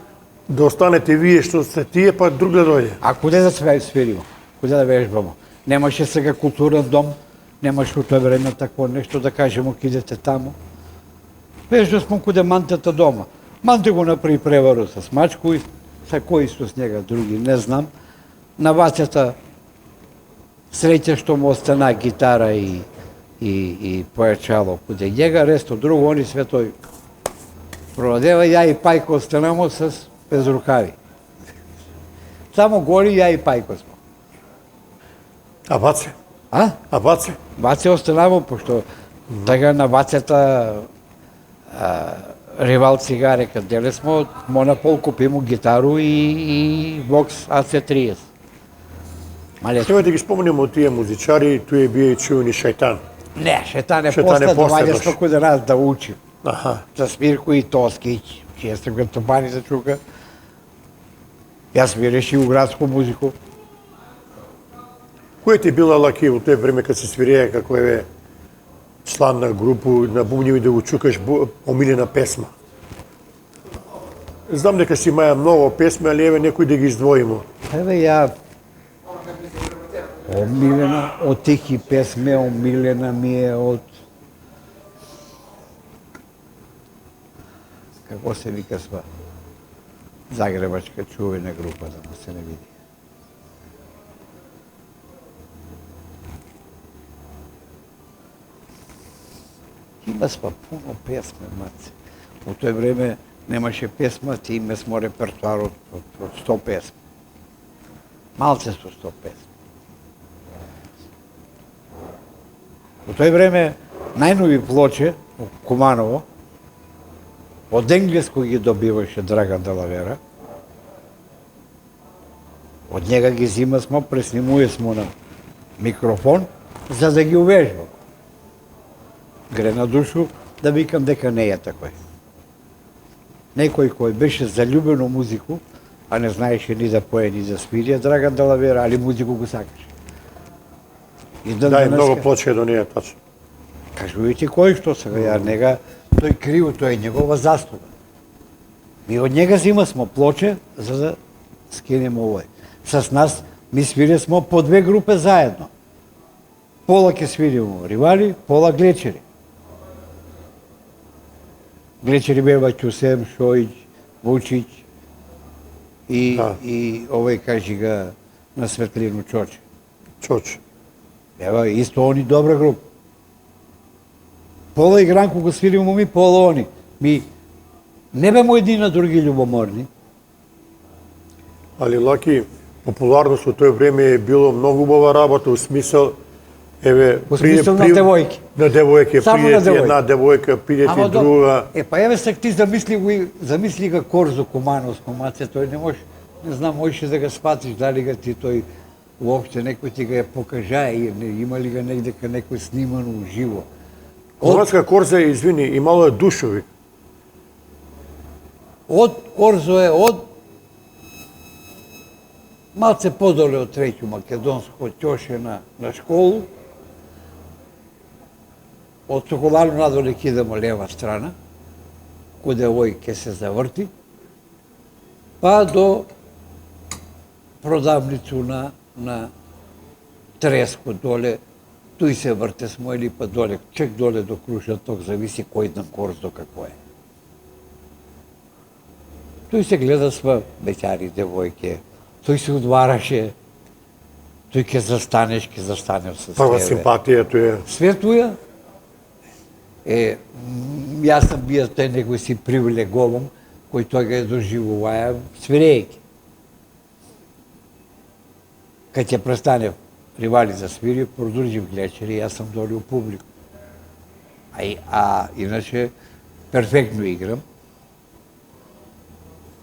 S1: да останете вие што сте тие, па друг да дојде.
S3: А куде да свиримо? Куде да вежбамо? Немаше сега културен дом, немаше у тоа време такво нешто да кажемо ке идете тамо. Вежба смо куде Мантата дома. Манте го направи превару со Смачко и са кои исто с njega други, не знам. На Вацата среќа што му остана гитара и појачало куде njega, ресто друго, они све тој продадева, ја и Пајко останамо с без рукави. Само голи ја и Пајко смо.
S1: А Ваце?
S3: А?
S1: А Ваце?
S3: Ваце останамо, пошто така на Вацата Ривал цигаре, кад деле смо, Монопол купи му гитару и Vox AC30. Мале,
S1: Сега да ги спомнем од тие музичари, тој е бие и чуени Шајтан.
S3: не, Шетан е
S1: Шетан е
S3: после,
S1: после
S3: доваѓа
S1: дош.
S3: смо куде раз да учим.
S1: Аха.
S3: За Смирко и Тоскиć, оркестар, като бани за чука. Јас свиреше у градску музику.
S1: Кој ти била лаки во тој време кога се свирее како е члан на групу на бубњеви да го чукаш омилена песма? Знам дека си имаја многу песми, али еве некој да ги издвоимо.
S3: Еве ја омилена од тихи песме, омилена ми е од како се вика сва загребачка чувена група, да му се не види. Има сва пуно песме, маце. Во тој време немаше песма, ти име смо репертуар од 100 песми. Малце со 100 песми. Во тој време најнови плоче во Куманово од енглеско ги добиваше Драган Делавера. Од njega ги зима смо, преснимуе смо на микрофон, за да ги увежбам. Гре на душу да викам дека не е такој. Некој кој беше заљубен во музику, а не знаеше ни да пое, ни да свири, Драган Делавера, али музику го сакаше. И
S1: Да, и многу плоче до неја, тачно.
S3: Кажувајте кој што сега, ја нега, тој криво, тој е негова заслуга. Ми од njega зима смо плоче, за да скинеме овој. С нас, ми свире смо по две групе заедно. Пола ќе свиримо Ривали, пола Глечери. Глечери бева Ќусем, Шоиќ, Вучиќ и,
S1: Да.
S3: и овој кажи га на Светлину Чоче.
S1: Чоч.
S3: Ева, исто они добра група. Пола и Гранко го свиримо ми, пола они. Ми не бемо един на други љубоморни.
S1: Али лаки, популарност во тој време е било многу убава работа, у смисел, еве,
S3: Во смисел на девојки.
S1: На девојке,
S3: Само на
S1: пријде ти
S3: девојки.
S1: една девојка, пријде ти друга.
S3: Па еве сега ти замисли га Корзо Кумановско, маце, тој не може, не знам, можеш да го спатиш, дали га ти тој уопште некој ти ga ја покажа, има ли га негдека некој снимано уживо.
S1: Хрватска корза, извини, имало е душови.
S3: Од Корзо е од малце подоле од Треќу Македонско, ќоше на школу. Од Соколану надоле ќе идемо лева страна, куде овој ќе се заврти, па до продавницу на Треско доле, туј се врте смо или па доле, чек доле до Крушаток, зависи кој на Корзо какво е. Тој се гледа сва беќари, девојке, тој се удвараше, тој ќе застанеш со
S1: Прва
S3: тебе.
S1: симпатија тој е.
S3: Светлуја, јас сам бија тој некој си привилегувам, кој тој ga доживуваја свирејќи. Кај ќе престанев Ривали за свири, продолжив Глечери, јас сам доле у публику. А иначе, перфектно играм.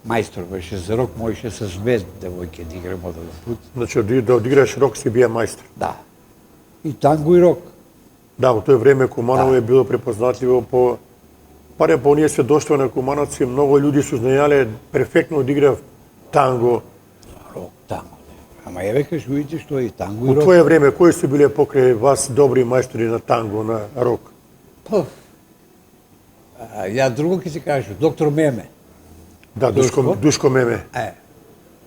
S3: Мајстор беше за рок, можеше со звезд девојке да играм од пут.
S1: Значи, да одиграш рок си бија мајстор.
S3: Да. И танго и рок.
S1: Да, во тој време Куманово е било препознатливо по барем по оние сведоштва на кумановци, многу луѓе се знаеле перфектно одиграв танго.
S3: Рок, танго. Ама еве кажувате што и танго и
S1: Во
S3: рок.
S1: твое време кои се биле покрај вас добри мајстори на танго, на рок?
S3: Ја друго ќе се кажу, доктор Меме.
S1: Да, Душко Меме.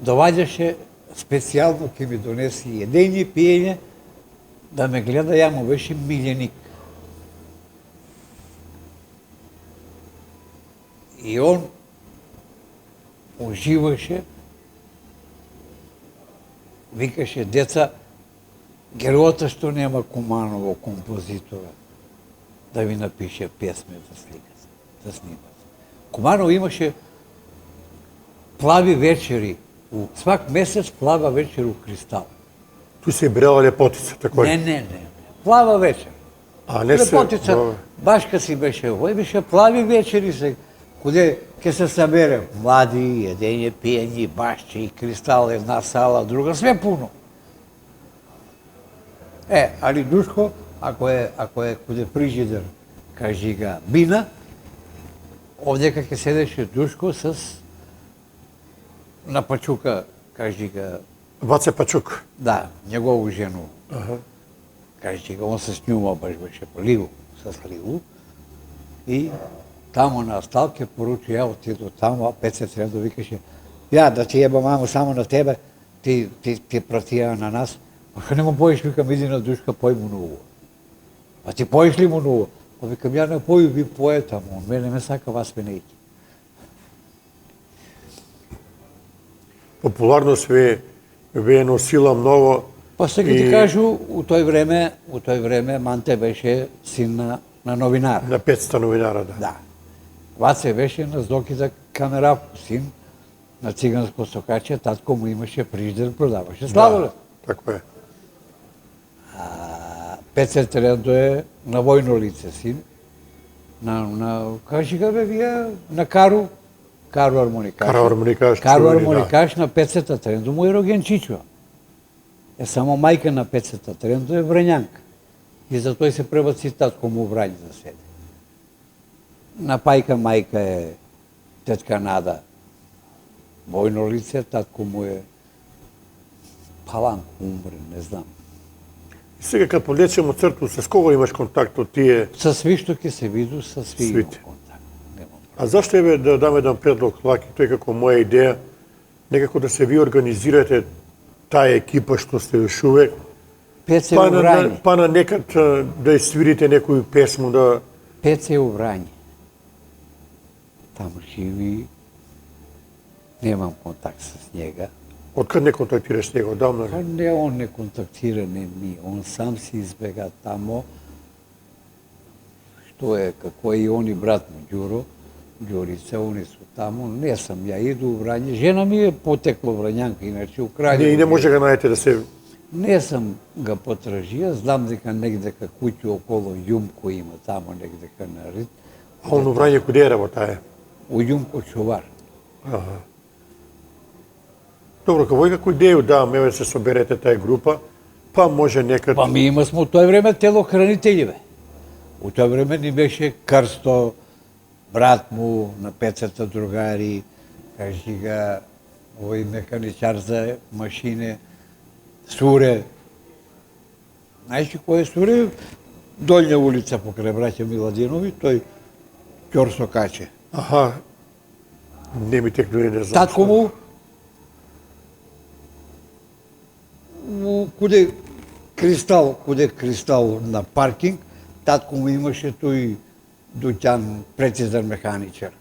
S3: Доваѓаше специјално ќе ми донеси једење, пиење, да ме гледа, ја му беше милjenik. И он уживаше, викаше, деца, геројата што нема Куманово композитора, да ви напише песме да сликат, да снимат. Куманово имаше плави вечери, свак месец плава вечер у Кристал.
S1: Ту се брела лепотица, тако е?
S3: Не. Плава вечер.
S1: А не се...
S3: Лепотица, башка си беше, овој беше плави вечери се, куде ќе се собере млади, једење, пиење, башче и Кристал, една сала, друга, све пуно. Али Душко, ако е куде фрижидер, кажи га бина, овдека ќе седеше Душко с на Пачука, кажи га,
S1: Ваце Пачук.
S3: да, негову жену. Кажи га, он се снюма, баш беше по Ливу, с Ливу. И тамо на стал ќе поручи, ја отиду тамо, а Пеце Трендо викаше, ја да ти еба мамо само на тебе, ти пратија на нас. Па не му поиш, викам, иди на Душка, пој му ново. А ти поиш ли му ново? Па викам, ја не поju, ви поете, ама он мене ме сака, вас ме не иде.
S1: Популарност ве носила многу.
S3: Па сега ти кажу, у тој време Манте беше син на новинар.
S1: На 500 новинара, да.
S3: Да. Ваце беше на Здокита Камерав, син на циганско сокаче, татко му имаше фриждер, продаваше сладолед.
S1: Така е.
S3: Пеце Трендо е на војно лице син, кажи га бе вие, на Кару Армоникаш.
S1: Кару Армоникаш,
S3: Кару
S1: чувени,
S3: Армоникаш на Пецета Трендо му е роген Чичо. Само мајка на Пецета Трендо е Врањанка. И за тој се пребаци татко му Врањ за седе. На пајка мајка е тетка Нада, војно лице, татко му е Палан, умре, не знам.
S1: Сега кад подлечемо црту, с кого имаш контакт од тие?
S3: Со сви што ќе се виду, со сви имам
S1: Свите.
S3: контакт. Немам.
S1: А зашто еве да дам еден предлог, Лаки, тој како моја идеја, некако да се ви организирате таа екипа што сте још увек,
S3: Пеце у Врање.
S1: па на некад да свирите некоju песму, да...
S3: Пеце у Врање. Таму живи, немам контакт с njega.
S1: Откад не контактираш с него, давно
S3: Па
S1: ли?
S3: не, он не контактира, не ми. Он сам си избега тамо. Што е, како е и он и брат му, Ѓуро, Ѓурица, они су тамо. Не сам, ја иду у Врање. Жена ми е потекло Врањанка, иначе у Краљево.
S1: Не, и не може да го најдете да се...
S3: Не сам ga потражија, знам дека негдека куќу около Јумко има, тамо негдека на Рит.
S1: А он у Врање куде работае?
S3: У Јумко чувар.
S1: Добро, кај како идеju давам, еве се соберете тај група, па може некад...
S3: Па ми има сме у тој време телохранители, бе. У тој време ни беше Крсто, брат му, на Пецата другари, кажи га, овој механичар за машине, Суре. Знаеш ли кој е Суре? Долња улица покрај браќа Миладинови, тој Ќорсо Каче.
S1: Аха, не ми тек дури не знам.
S3: Татко му, куде Кристал на паркинг, татко му имаше тој дуќан прецизен механичар.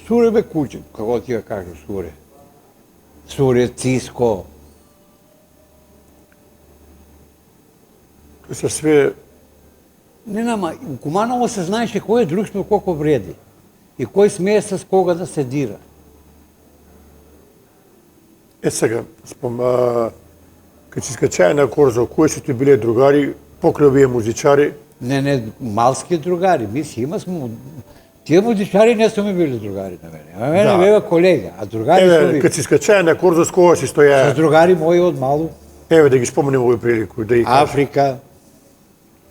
S3: Суре бе куќе, како ти ја кажу Суре. Суре, Циско.
S1: Тоа се све...
S3: Не, нама, у Куманово се знаеше кој е друштво колко вреди и кој смее с кога да се дира.
S1: сега, кај си скачаја на Корзо, кои се ти биле другари, покрај овие музичари,
S3: Не, малски другари, мисли, има сме... Тие музичари не сме били другари на мене. А мене бева колега, а другари сме
S1: еве,
S3: били.
S1: кај си скачаја на Корзо, с кога си
S3: С
S1: стоја?
S3: другари мои од малу.
S1: Еве, да ги споменем овој прилику, да ги кажем.
S3: Африка,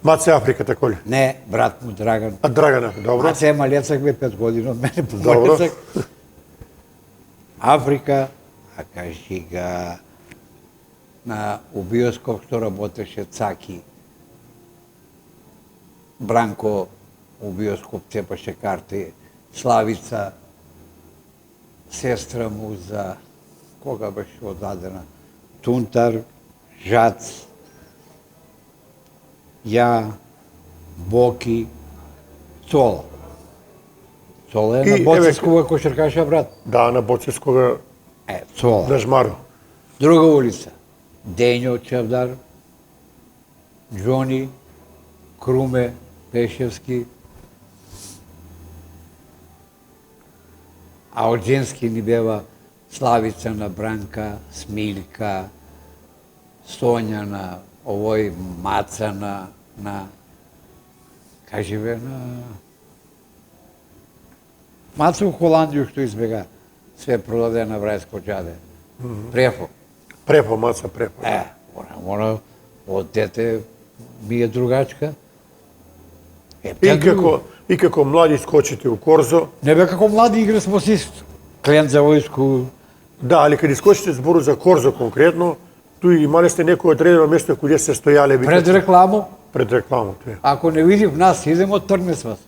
S1: Маце Африка, тако ли?
S3: не, брат му Драган.
S1: А Драгана, добро.
S3: Маце е малецак бе 5 години од мене
S1: Добро.
S3: помалецак. Африка, а кажи га у биоскоп што работеше Цаки. Бранко у биоскоп цепаше карти, Славица, сестра му за кога беше одадена, Тунтар, Жац, ја, Боки, Цола. Цола е
S1: И,
S3: на
S1: еве,
S3: Боцескова кошаркаша, брат.
S1: Да, на Боцескога,
S3: Цола.
S1: на Жмаро.
S3: Друга улица. Дењо Чавдар, Џони, Круме, Пешевски. А од женски ни бева Славица на Бранка, Смилка, Сонја на овој Маца на кажи бе на Маца у Холандију што избега све продаде на Врајско џаде. Префо.
S1: Препо, Маца, препо.
S3: Она од дете ми е другачка.
S1: И како млади скочите у Корзо.
S3: Не бе како млади игра смо си клиент за војску.
S1: Да, али каде скочите збору за Корзо конкретно, туи имале сте некој одредено место каде се стојале
S3: Пред рекламу,
S1: пред рекламата.
S3: ако не видив нас, идемо тргне с вас.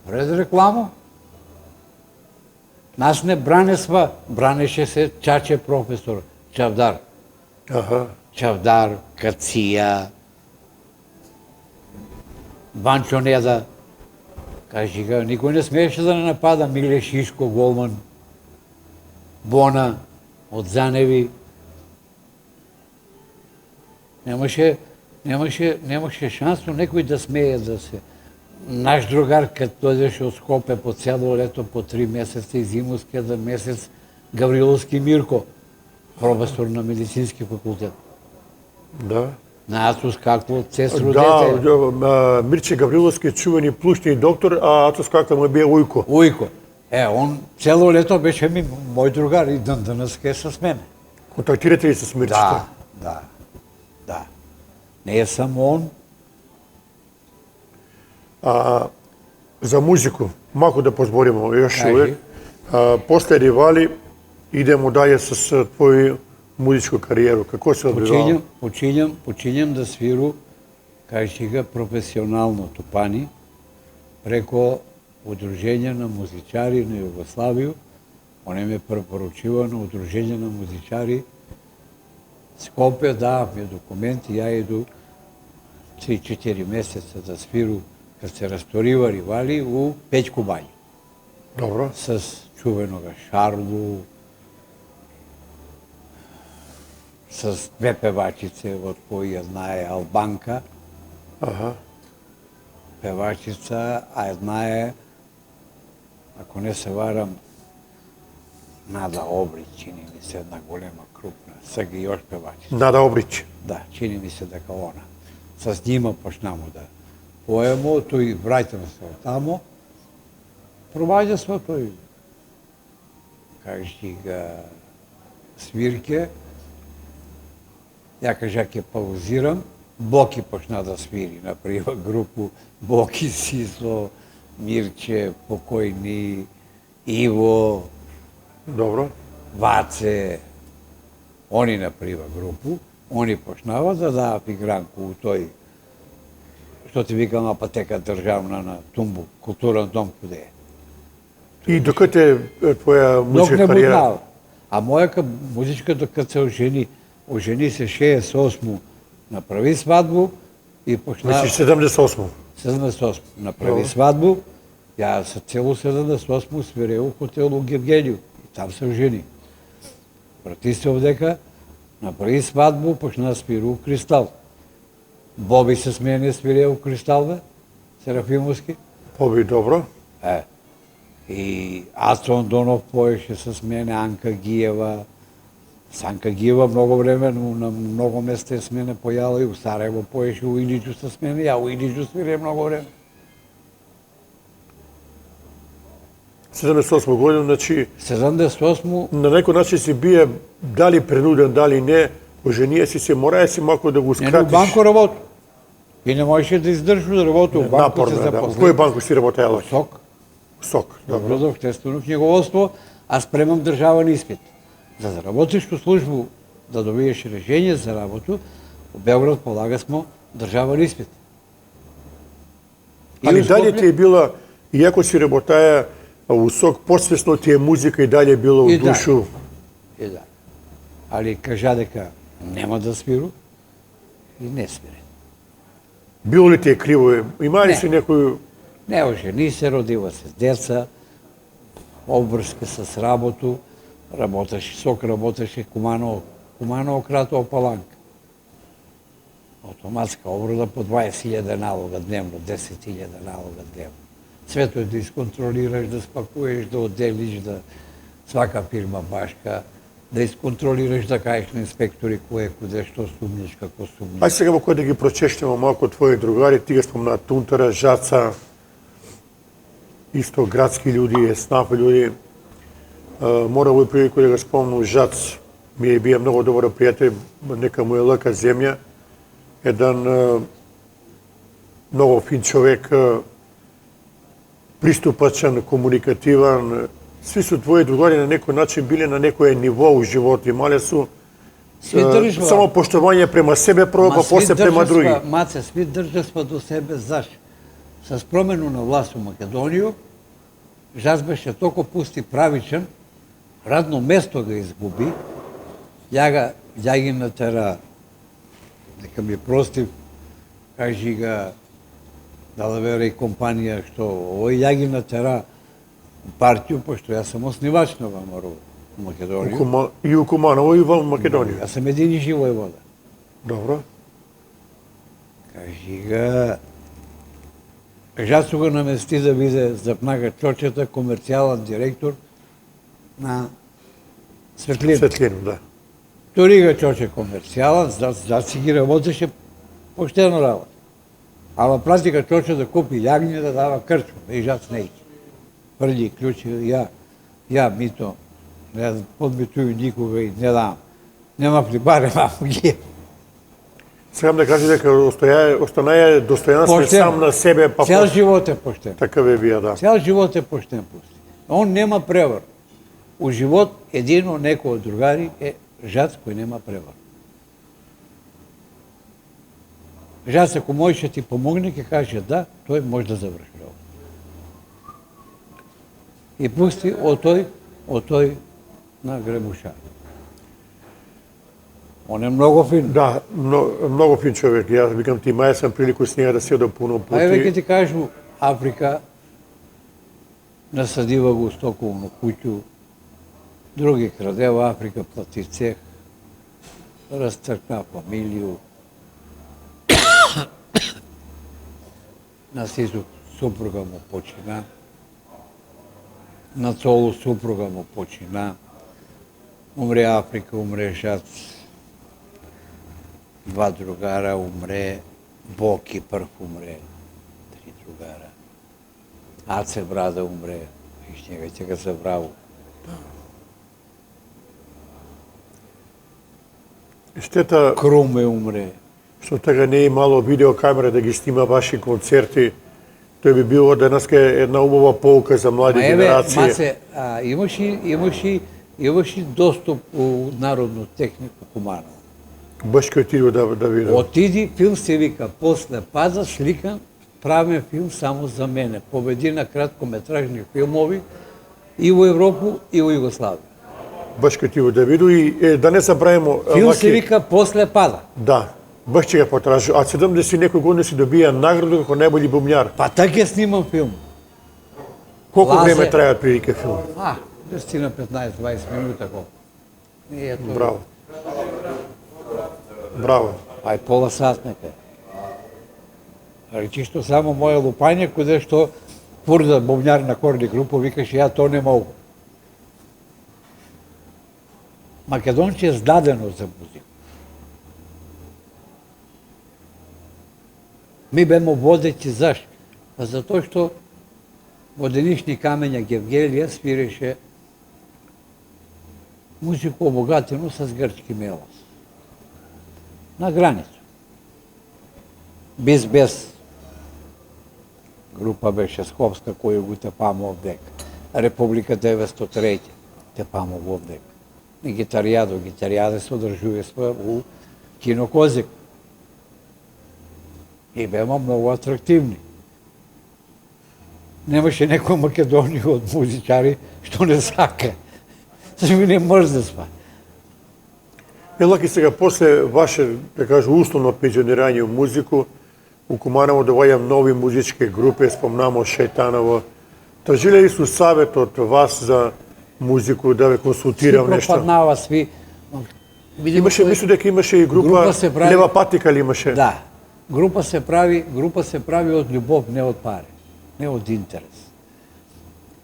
S3: Пред рекламу, нас не бране сва, бранеше се Чаче професор, Чавдар.
S1: Аха.
S3: Чавдар, Кација, Банчо Неда. Кажи га, никој не смееше да не напада Миле Шишко, голман, Бона, од Заневи. Немаше шансно некој да смее да се... Наш другар, кад дојдеше од Скопе по цело лето, по 3 месеца и зимовски еден месец, Гавриловски Мирко, професор на медицински факултет.
S1: Да.
S3: На Ацус какво цесро
S1: Да,
S3: дете.
S1: Мирче Гавриловски чувени плушни доктор, а Ацус каква му бие Ујко.
S3: Ујко. Он цело лето беше ми мој другар и денес е с мене.
S1: Контактирате ли с Мирчето?
S3: Да. Не е само он.
S1: За музику, малку да позбориме још
S3: Кажи.
S1: увек. После Ривали идемо даје с твој музичку кариеру. Како се одвивало?
S3: Почињам да свиру, кажи га, професионално тупани, преко Удружење на музичари на Југославију. Оне ме препоручува на Удружење на музичари Скопје, давав ми документи, ја иду 3-4 месеца да свиру кад се расторива Ривали у Пеќко Бања.
S1: Добро.
S3: С чувенога Шарлу, с две певачице, од кои ја знае Албанка,
S1: Аха.
S3: певачица, а една е, ако не се варам, Нада Обрич, чини ми се, една голема, крупна, сега и још певачица.
S1: Нада Обрич.
S3: Да, чини ми се дека она. С нима почнамо да поемо, тој враќаме се од тамо, пробаѓа сво тој, кажи га, свирке, ја кажа ќе паузирам, Боки почна да свири, направива групу Боки, Сисло, Мирче, покојни, Иво,
S1: Добро.
S3: Ваце, они направива групу, они почнава да дават игранку у тој, што ти викам апатека државна на Тумбу, културен дом куде е.
S1: И докаде твоја
S3: Док
S1: музичка
S3: не
S1: кариера?
S3: буднава. А мојака музичка докато се ожени се 68 направи свадбу и почна...
S1: Значи 78.
S3: 78 направи свадбу, ја се цело 78 свиреу у хотелу Гевгелију и там се ожени. Врати се овдека, направи свадбу, почна да свиру Кристал. Боби се с мене свиреу Кристал, бе, Серафимовски.
S1: Боби, добро.
S3: И Ацо Андонов поеше с мене, Анка Гиева. С Анка Гиева многу време, на многу места е с мене појала и у Сараево поеше у Илиđu с мене, ја у Илиđu свире многу време.
S1: 78 година, значи
S3: 78
S1: на некој начин си бие дали принуден, дали не, оженија си се, морае си малку да го
S3: не, у
S1: скратиш.
S3: банко работи. И не можеше да издржи да работи у банко,
S1: Напорно,
S3: се
S1: да. У
S3: запозна.
S1: кој банку си работеала?
S3: Сок.
S1: Сок, добро.
S3: Добро за обществено книговодство, а спремам државен испит. За да работиш у службу, да добиеш решение за работу, у Белград полага смо државен испит.
S1: Али
S3: у
S1: дали
S3: Скопје-
S1: ти е била, иако си работаја у Сок, посвесно ти е музика и дали е било у
S3: И да.
S1: душу?
S3: И да. Али кажа дека нема да свиру и не свире.
S1: Било ли ти е криво? Има ли
S3: Не.
S1: си некој...
S3: Не ожени се, родила се с деца, обврска с работу, работеше, Сок работеше Куманово крато Паланка. Автоматска оброда по 20.000 налога дневно, 10.000 налога дневно. Свето е да исконтролираш, да спакуеш, да отделиш, да свака фирма башка, да исконтролираш, да кажеш на инспектори кое, куде, што сумниш, како сумниш.
S1: Ај сега кој да ги прочештеме малку твои другари, ти ги спомна Тунтара, Жаца, исто градски луѓе, снаф луѓе. Мора овој прилику да го спомнам Жац, ми е бие многу добар пријател, нека му е лака земја. Еден многу фин човек, приступачен, комуникативан. Сви су твои другари на некој начин биле на некој ниво у живот, имале су само поштовање према себе прво, па после према други.
S3: Маце, сви државства до себе, зашто? С промену на власт у Македонија, Жаз беше толку пусти правичен, радно место го изгуби, ја ги натера, нека ми прости, кажи га, да вере и компанија, што овој ја ги натера партију, пошто јас сам оснивач на ВМРО у Македонија.
S1: И у Куманово и во Македонија.
S3: Јас сам едини живој вода.
S1: Добро.
S3: Кажи га, Жацу го намести да биде Запнага Чочета, комерцијален директор на Светлина.
S1: Светлина, да.
S3: Тори га Чоче комерцијален, Жаци ги работеше поштено работа. Ама плати га Чоче да купи јагње да дава крчма, и Жац не иде. Прди клучи, ја мито, не подмитуju никога и не дам. Нема ли баре мамо ги.
S1: Сакам да кажа дека останаја достојанствен сам на себе, па
S3: цел живот е поштен.
S1: Така ве бија, да.
S3: Цел живот е поштен пусти. Он нема превар. У живот едино некој од другари е Жац кој нема превар. Жац ако можеше ти помогне, ќе каже да, тој може да заврши работа. И пусти од тој на Гребуша. Он е многу фин.
S1: Да, многу фин човек. Јас викам ти, маја сам прилику с неја да седам пуно пути.
S3: А еве ќе ти кажу, Африка насадива го стоковно куќу, други крадева, Африка плати цех, растркна фамилију, на Сизу супруга му почина, на Цолу супруга му почина, умре Африка, умре Жац, два другара умре, Боки прв умре, три другара. Аце брада умре, виж njega ќе ga забраву.
S1: Штета
S3: Круме умре.
S1: што така не е имало видеокамера да ги снима ваши концерти. Тој би било денеска една убава полка за млади генерации.
S3: Маце, имаш и доступ у Народну технику Куманово.
S1: Баш кој отидо да видам.
S3: Отиди, филм се вика После пада, сликан, правен филм само за мене. Победи на краткометражни филмови и во Европу, и во Југославија.
S1: Баш кој отидо да виду и да не забравимо...
S3: Филм се вика После пада.
S1: Да, баш ќе го потражу. А 70 некој години си добија награду како најбољи бумњар.
S3: Па така снимам филм.
S1: Колку време траја прилike филм?
S3: 10 на 15-20 минута колку. Не е тоа.
S1: Браво. Браво.
S3: Ај пола сат нека. Речи што само моја лупање, каде што Пурда, бумњар на Корни група, викаше ја то не могу. Македонци е здадено за музика. Ми бемо водеći зашто? Па затоа што воденишни камења Гевгелија свиреше музику обогатено с грчки мелос. На границу. Без група беше Схопска која го тепамо овдека. Република 903 тепамо го овдека. И гитаријаде се одржува своја у Кино Козик. И бема многу атрактивни. Немаше некој Македонија од музичари што не сака. Ми не може да спа.
S1: Лаки сега, после ваше, да кажу, условно пензионирање у музику, у Куманово доаѓа нови музички групи, спомнамо Шејтаново. Тражиле ли су савет од вас за музику, да ве консултирам нешто?
S3: Сви пропаднава, сви.
S1: Имаше, мислу дека имаше и група Лева патика ли имаше?
S3: Да. Група се прави од љубов, не од пари, не од интерес.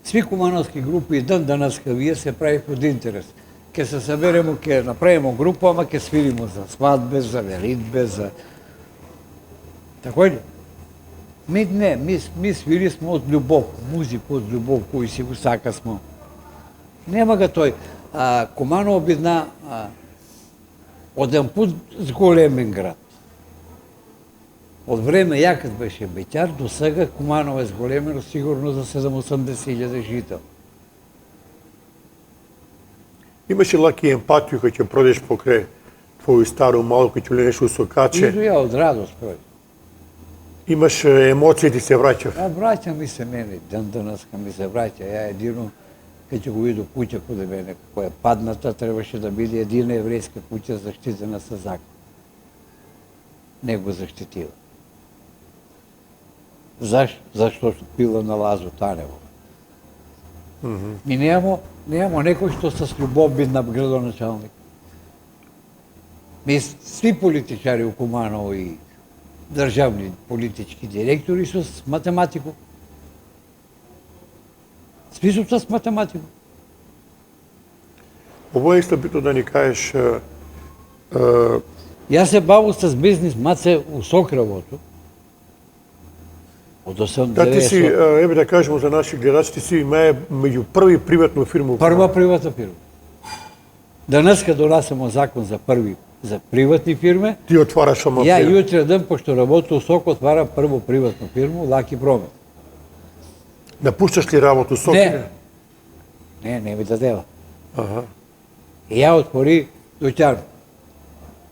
S3: Сви кумановски групи и денеска вие се прави од интерес. Ке се соберемо, ке направиме група, ама ке свиримо за свадбе, за велитбе, за... Тако ли? Ми не, ми свири сме од љубов, музика од љубов, кој си го сака смо. Нема га тој. Куманово бидна оден пут зголемен град. Од време јакат беше беќар, до сега Куманово е зголемено сигурно за 780.000 жител.
S1: Имаше лаки емпатiju кој ќе продеш покрај твоју стару малку ќе нешто со каче.
S3: Иду ја од радост прој.
S1: Имаш емоции ти се враќав.
S3: А враќа ми се мене, ден денеска ми се враќа. Ја едино, кога ќе го виду куќа каде мене, која е падната, требаше да биде едина еврејска куќа заштитена со закон. Не го заштитила. Зашто пила на Лазо Танево. И немамо некој што с љубов би на градоначалник. Ми сви политичари у Куманово и државни политички директори со математику. Сви су с математику.
S1: Ово е исто битно да ни кажеш
S3: Јас се бавам с бизнис маце у Сокравото. Од 89.
S1: да ти си, еве да кажемо за наши гледачи, ти си имае меѓу први приватну фирма.
S3: Прва приватна фирма. Денеска донасемо закон за приватни фирми.
S1: Ти отвараш ома
S3: Ја
S1: фирма.
S3: јутре ден, пошто работа у Сок, отвара прво приватну фирму, Лаки Промет.
S1: Напушташ ли работу у Сок?
S3: Не ми дадела.
S1: Аха.
S3: И ја отвори дуќан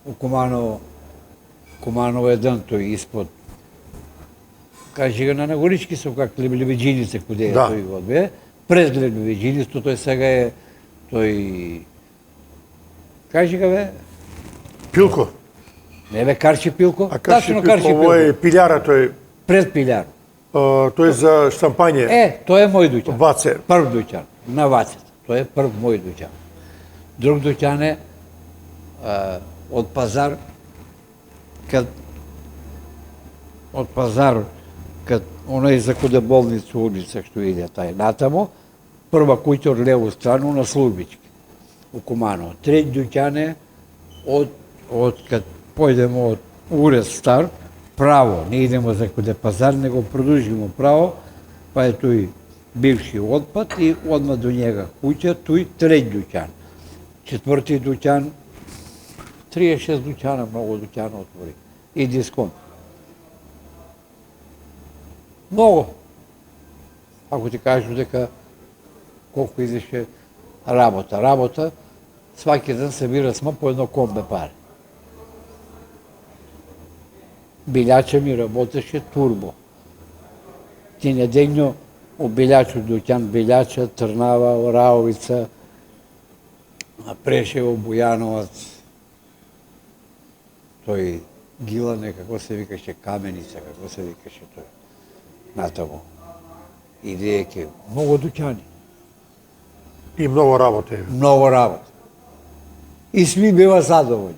S3: у Куманово. Куманово е ден, тој испод. Кажи го на Нагорички со как Лебеджинице куде е
S1: Да.
S3: тој го бе. Пред Лебеджиницето тој сега е тој. Кажи го бе.
S1: Пилко.
S3: Не бе Карчи Пилко.
S1: А Карчи
S3: Тачно
S1: Пилко, ово е пилјара, тој
S3: Пред Пилјар.
S1: тој за шампање.
S3: Тој е мој дуќан.
S1: Ваце.
S3: Прв дуќан, на Вацето. Тој е прв мој дуќан. Друг дуќан е од пазар, кад онај за куде болница улица што иде тај натамо, прва куќа од леву страну на Службички, у Куманово. Трет дуќан е од кад појдемо од Урес Стар, право, не идемо за куде пазар, него продолжимо право, па е тој бивши отпад и одма до njega куќа, тој трет дуќан. Четврти дуќан, 36 дуќана, многу дуќана отвори. И дисконт. Много. Ако ти кажу дека колку изеше работа, сваки ден събира сма по едно комбе пари. Билјача ми работеше турбо. Ти недејно у Билјачу дуќан, Билјача, Трнава, Ораовица, Прешево, Бујановац, тој Гилане, како се викаше, Каменица, како се викаше тој, натамо. Идеја ке, многу дуќани,
S1: И многу работа.
S3: многу работа. И сви бива задоволни.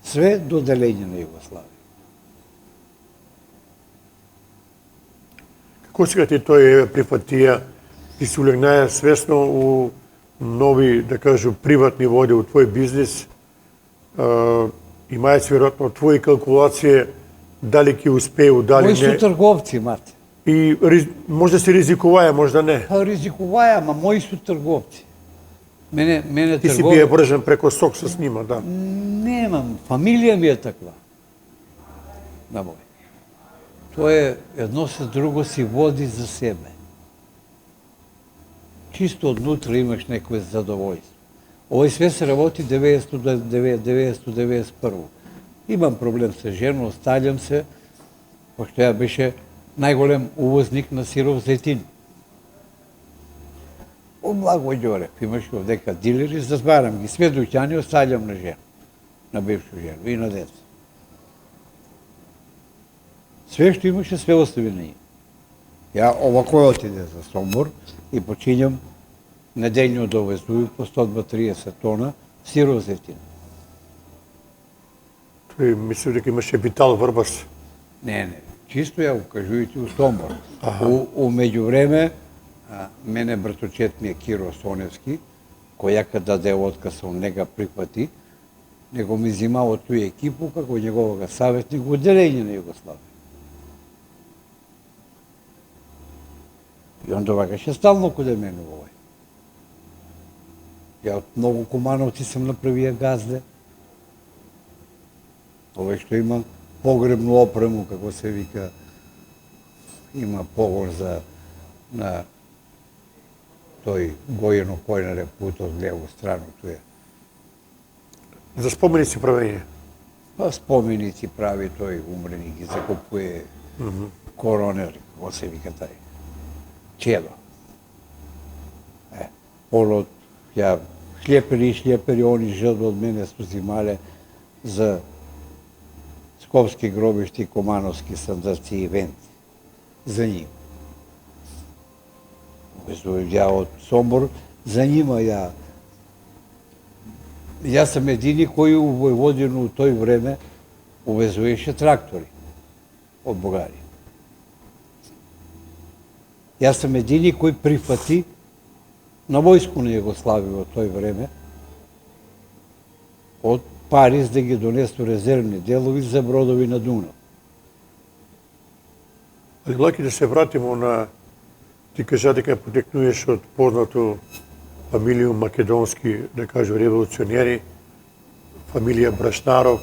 S3: Све до делење на Југославија.
S1: Како сега ти тој прифатија, ти се улегнаја свесно у нови, да кажу, приватни води у твој бизнис, имајќи веројатно твои калкулации дали ќе успеу, дали
S3: Мои су
S1: не.
S3: трговци, мате.
S1: И може да се ризикуваја, може да не.
S3: Па ризикуваја, ама мои су трговци. Мене
S1: Ти си
S3: трговци...
S1: бие вржен преко Сок с нима, да.
S3: Немам, фамилија ми е таква. На мој. Тоа е едно со друго си води за себе. Чисто однутре имаш некој задоволство. Овој све се работи 1991. Имам проблем со жена, остаѓам се, пошто ја беше најголем увозник на сиров зетин. О, Благо Ѓорев, имаше овдека дилери, затварам ги, све дуќани оставljam на жена, на бившу жена и на деца. Све што имаше, све остави на им. Ја овако отиде за Сомбор и почињам неделјно довезуju по 130 тона сиров зетин.
S1: Тој мисли дека имаше Витал Врбас.
S3: Не, чисто ја укажувате у Сомбор. У меѓувреме, мене браточет ми е Киро Соневски, кој јака даде отказ, он не га припати, него ми зима од тој екипу како неговога саветник во делење на Југославија. И он довагаше стално куде мене овој. Ја од многу Кумановци сам направија газде. Овој што има погребну опрему, како се вика, има погон за на тој Гојено Којнаре пут од леву страну, тој е.
S1: За споменици правење.
S3: Па споменици прави тој умрени, ги закупува коронер, како се вика тај. Чедо. Олот, ја шлепери, они жртва од мене су зимале за скопски гробишти, комановски сандаци и венци. За ним. Ја од Сомбор, за нима Јас сам едини кој у Војводину у тој време увезуваше трактори од Бугарија. Јас сам едини кој прифати на војску на Југославија во тој време од Париз да ги донесу резервни делови за бродови на Дунав.
S1: Ali лаки да се вратимо на ти кажа дека потекнуеш од познато фамилију македонски, да кажу, револуционери, фамилија Брашнаров.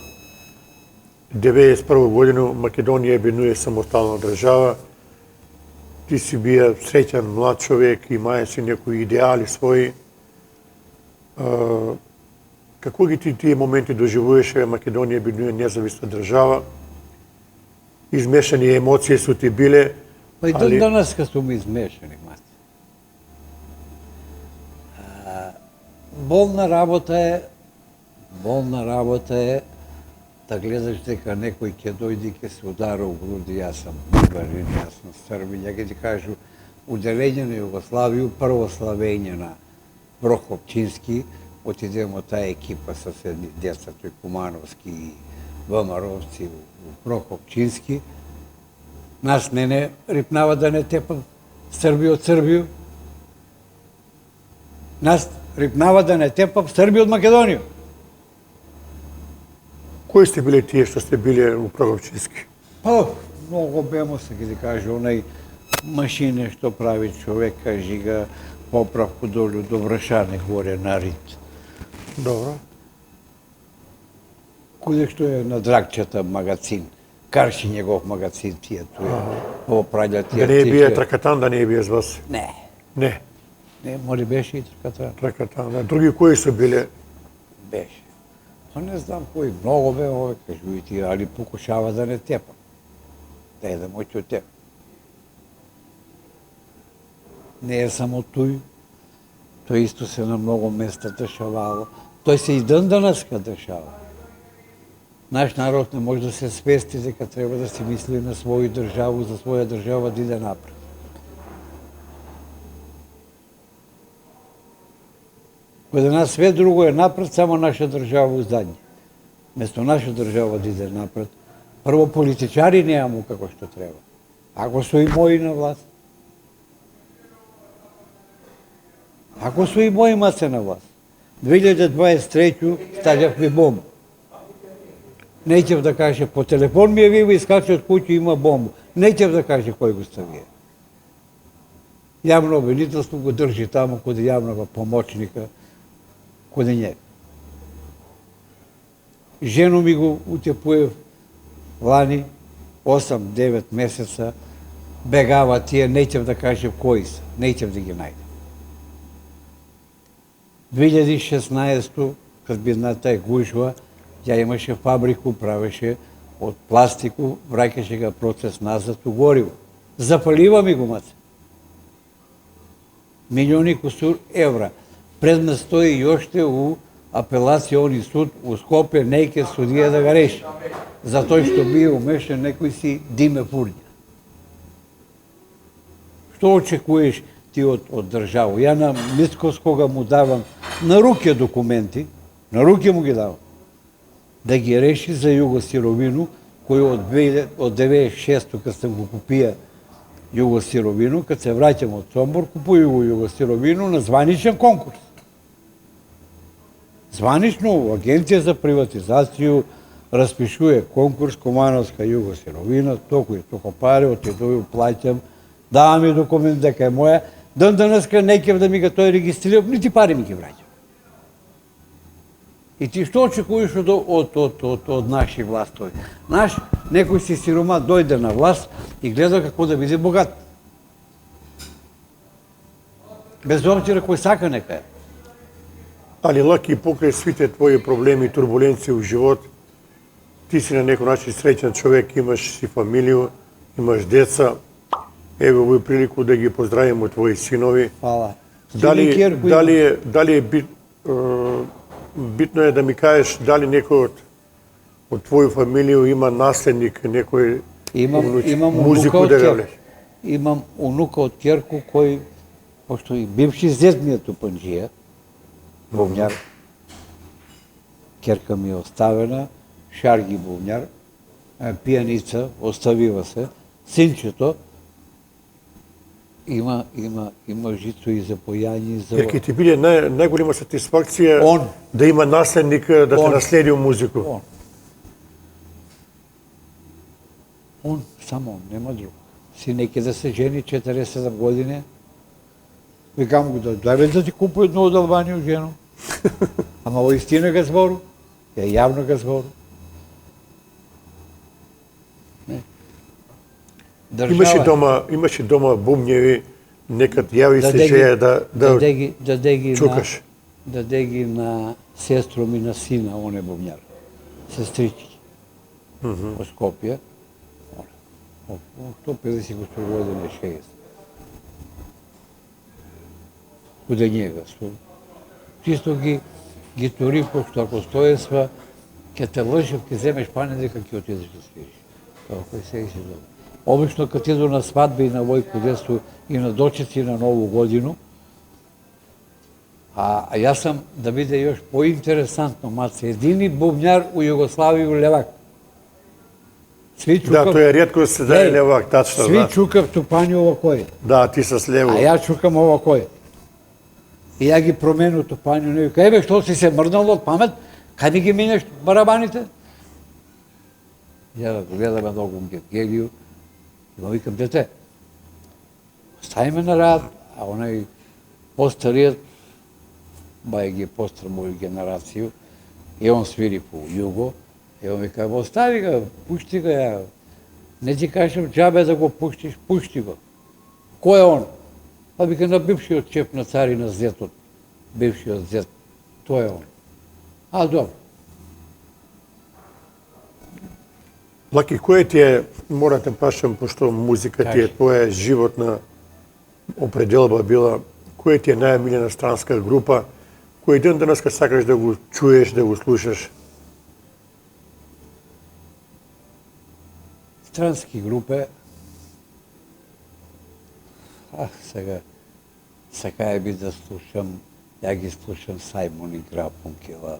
S1: 1991 година Македонија бенуе самостална држава. Ти си бија среќан млад човек, имаеше некои идеали своји. Како ги тие моменти доживуваше Македонија бенуе независна држава? Измешани емоции су ти биле.
S3: Па и данаска су ми измешани, мати. Болна работа е да гледаш дека некој ќе дојде и ќе се удара у груди. Јас сум бугарин, јас сум србин, ја ќе ти кажу, уделење на Југославију, прво славење на Прохопчински, отидемо таа екипа со седни деца, тој Кумановски и ВМРО-вци у Прохопчински. Нас не рипнава да не тепа Србија од Србија. Нас рипнава да не тепа Србија од Македонија.
S1: Кои сте биле тие што сте биле у Прохопчински?
S3: Па, многу бемо се ги каже, онај машине што прави човека, жига, поправку долу до Вршане горе на Рит.
S1: Добро.
S3: Кој што е на Драгчата магазин, Карши негов магазин тие тој. Поправља тие.
S1: Да не бие Тракатан, да не бие с вас?
S3: Не.
S1: Не.
S3: Не, моли беше и Тракатан.
S1: Тракатан, да. Други кои су биле?
S3: Беше. Па не знам кои, многу бе ове, кажу и тие, али покушава да не тепа. Да да моќи од тепа. Не е само тој. Тој исто се на многу места дешавало. Тој се и данаска дешава. Наш народ не може да се свести дека треба да си мисли на своја државу, за своја држава да иде напред. Кога нас све друго е напред, само наша држава задње. Место наша држава да иде напред, прво политичари неамо како што треба. Ако су и мои на власт. Ако су и мои маце на власт. 2023 ставјавме бомба. Неќев да каже, по телефон ми ја вива, искача од куќа има бомба. Неќев да каже кој го ставија. Јавно обвинителство го држи таму каде јавнога помочника, каде njega. Жену ми го утепуев лани, 8-9 месеца, бегава тие, неќев да каже кои се, неќев да ги најде. 2016, кад би на тај гужва, ја имаше фабрику, правеше од пластику, враќаше ga процес назад у гориво. Запалива ми го маце. Милиони кусур евра. Предмет стои и оште у апелацијони суд у Скопје, неќе судија да ga реши. Затоа што бие умешан некој си Диме Фурња. Што очекуваш ти од држава? Ја на Мицкоскога му давам на руке документи, на руке му ги давам, да ги реши за Југосировину, кој од 96-то, кад сам го купија Југосировину, кад се враќам од Сомбор, купуј го Југосировину на званичен конкурс. Званично, Агенција за приватизацију распишува конкурс Комановска Југосировина, толку и толку пари, отидој, плаќам, давам ми документ дека е моја, денеска неќев да ми го тој регистрира, нити пари ми ги враќам. И ти што очекуваш од наши властови? Некој си сирома дојде на власт и гледа како да биде богат. Без обзира кој сака нека е.
S1: Али Лаки, покрај сите твои проблеми и турбуленции у живот, ти си на некој начин среќен човек, имаш си фамилија, имаш деца. Ево во прилику да ги поздравиме твои синови.
S3: Фала.
S1: Дали е битно е да ми кажеш дали некој од твоја фамилија има наследник, некој
S3: Имам
S1: музику
S3: унука од
S1: да
S3: ќерку. Имам унука од ќерку кој, пошто и бивши зет ми е тупанџија, бубњар, ќерка ми е оставена, Шарги бубњар, пијаница, оставива се, синчето, има жито и за појање, и за...
S1: Jer ќе ти биде најголема сатисфакција
S3: Он.
S1: да има наследник да те
S3: Он.
S1: наследи музику.
S3: Он, само он, нема друг. Сине ќе да се жени 47 години, викам го дај да ти купу едно од Албанија жено. Ама во истина га збору, јавно га збору.
S1: Имаше дома бумњеви, некад јави се жеја
S3: даде ги
S1: чукаш.
S3: Даде ги на сестру ми на сина, он е бумњар. Сестрички. Во Скопје. 150 години 60. Куде njega su. Чисто ги тури, пошто ако стоесва, ќе те лъжев, ќе земеш пане, дека ќе отидеш да свириш. Тоа кој се си добро. Обично кад иду на свадби и на војко десу и на дочеци на Нову годину, а јас сам да биде још поинтересантно, маце, едини бубњар у Југославија у Левак.
S1: Да, тој е ретко се даде левак, тачно,
S3: Сви чукав тупању овакој.
S1: Да, ти са слево.
S3: А ја чукам овакој. И ја ги промену тупању, не вика, ебе, што си се мрднал од памет, кај ми ги минеш барабаните? Ја гледаме многу Гелију, и му викам, дете, остави ме на рад, а онај постариот, бај ги постар моју генерацију, и он свири по југо, и он вика, остави ga, пушти ga, ја. Не ти кажам џабе да го пуштиш, пушти го. Кој е он? Па вика на бившиот чеф на царина зетот, бившиот зет, тој е он. А, добро.
S1: Лаки, кој ти е, мора те пашам, пошто музика ти е твоја животна определба била, кој ти е најмилена странска група, кој ден денеска сакаш да го чуеш, да го слушаш?
S3: Странски групе, сега е би да слушам, ја ги слушам Саймон и Гарфункела,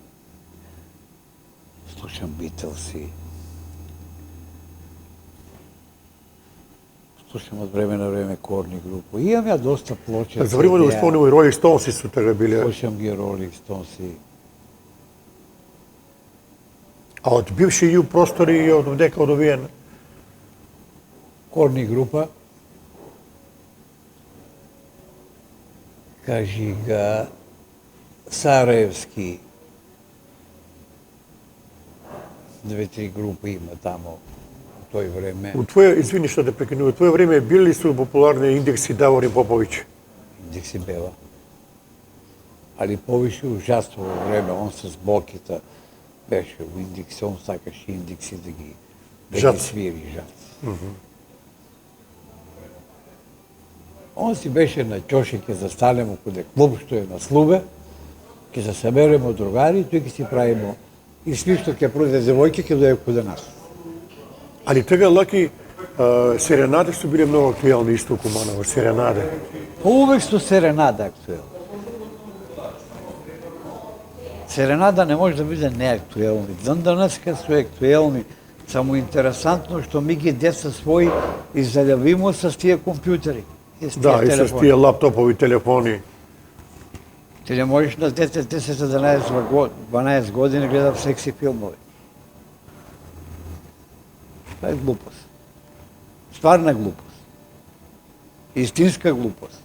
S3: слушам Битълси, слушам од време на време Корни група. Имам ја доста плочи.
S1: За време да го спомнimo и Ролинг Стоунси су тега биле.
S3: Слушам ги Ролинг Стоунси.
S1: А од бивши ју простори и од дека од овие?
S3: Корни група, кажи га Сараевски, 2-3 групи има тамо у тој време.
S1: У твое, извини што те прекинувам, у твое време били су популарни Индекси Даворин Поповиќ?
S3: Индекси бела. Али повише ужасно во време, он с боките беше у Индекси, он сакаше Индекси да ги свири жац. Он си беше на ќоше, ќе застанемо куде клуб што е на Слубе, ќе се соберемо другари и тој ќе си правимо и сви што ќе проде девојки ќе дојде куде нас.
S1: Али тега, Лаки, серенаде су биле многу актуелни исто у Куманово, серенаде.
S3: Увек су серенада актуелни. Серенада не може да биде неактуелни. Дан данеска су актуелни. Само интересантно што ми ги деца своји изалевимо с тие компјутери.
S1: Да, и с тие лаптопови телефони.
S3: Ти не можеш на дете 10-12 години гледав секси филмови. Това е глупост. Стварна глупост. Истинска глупост.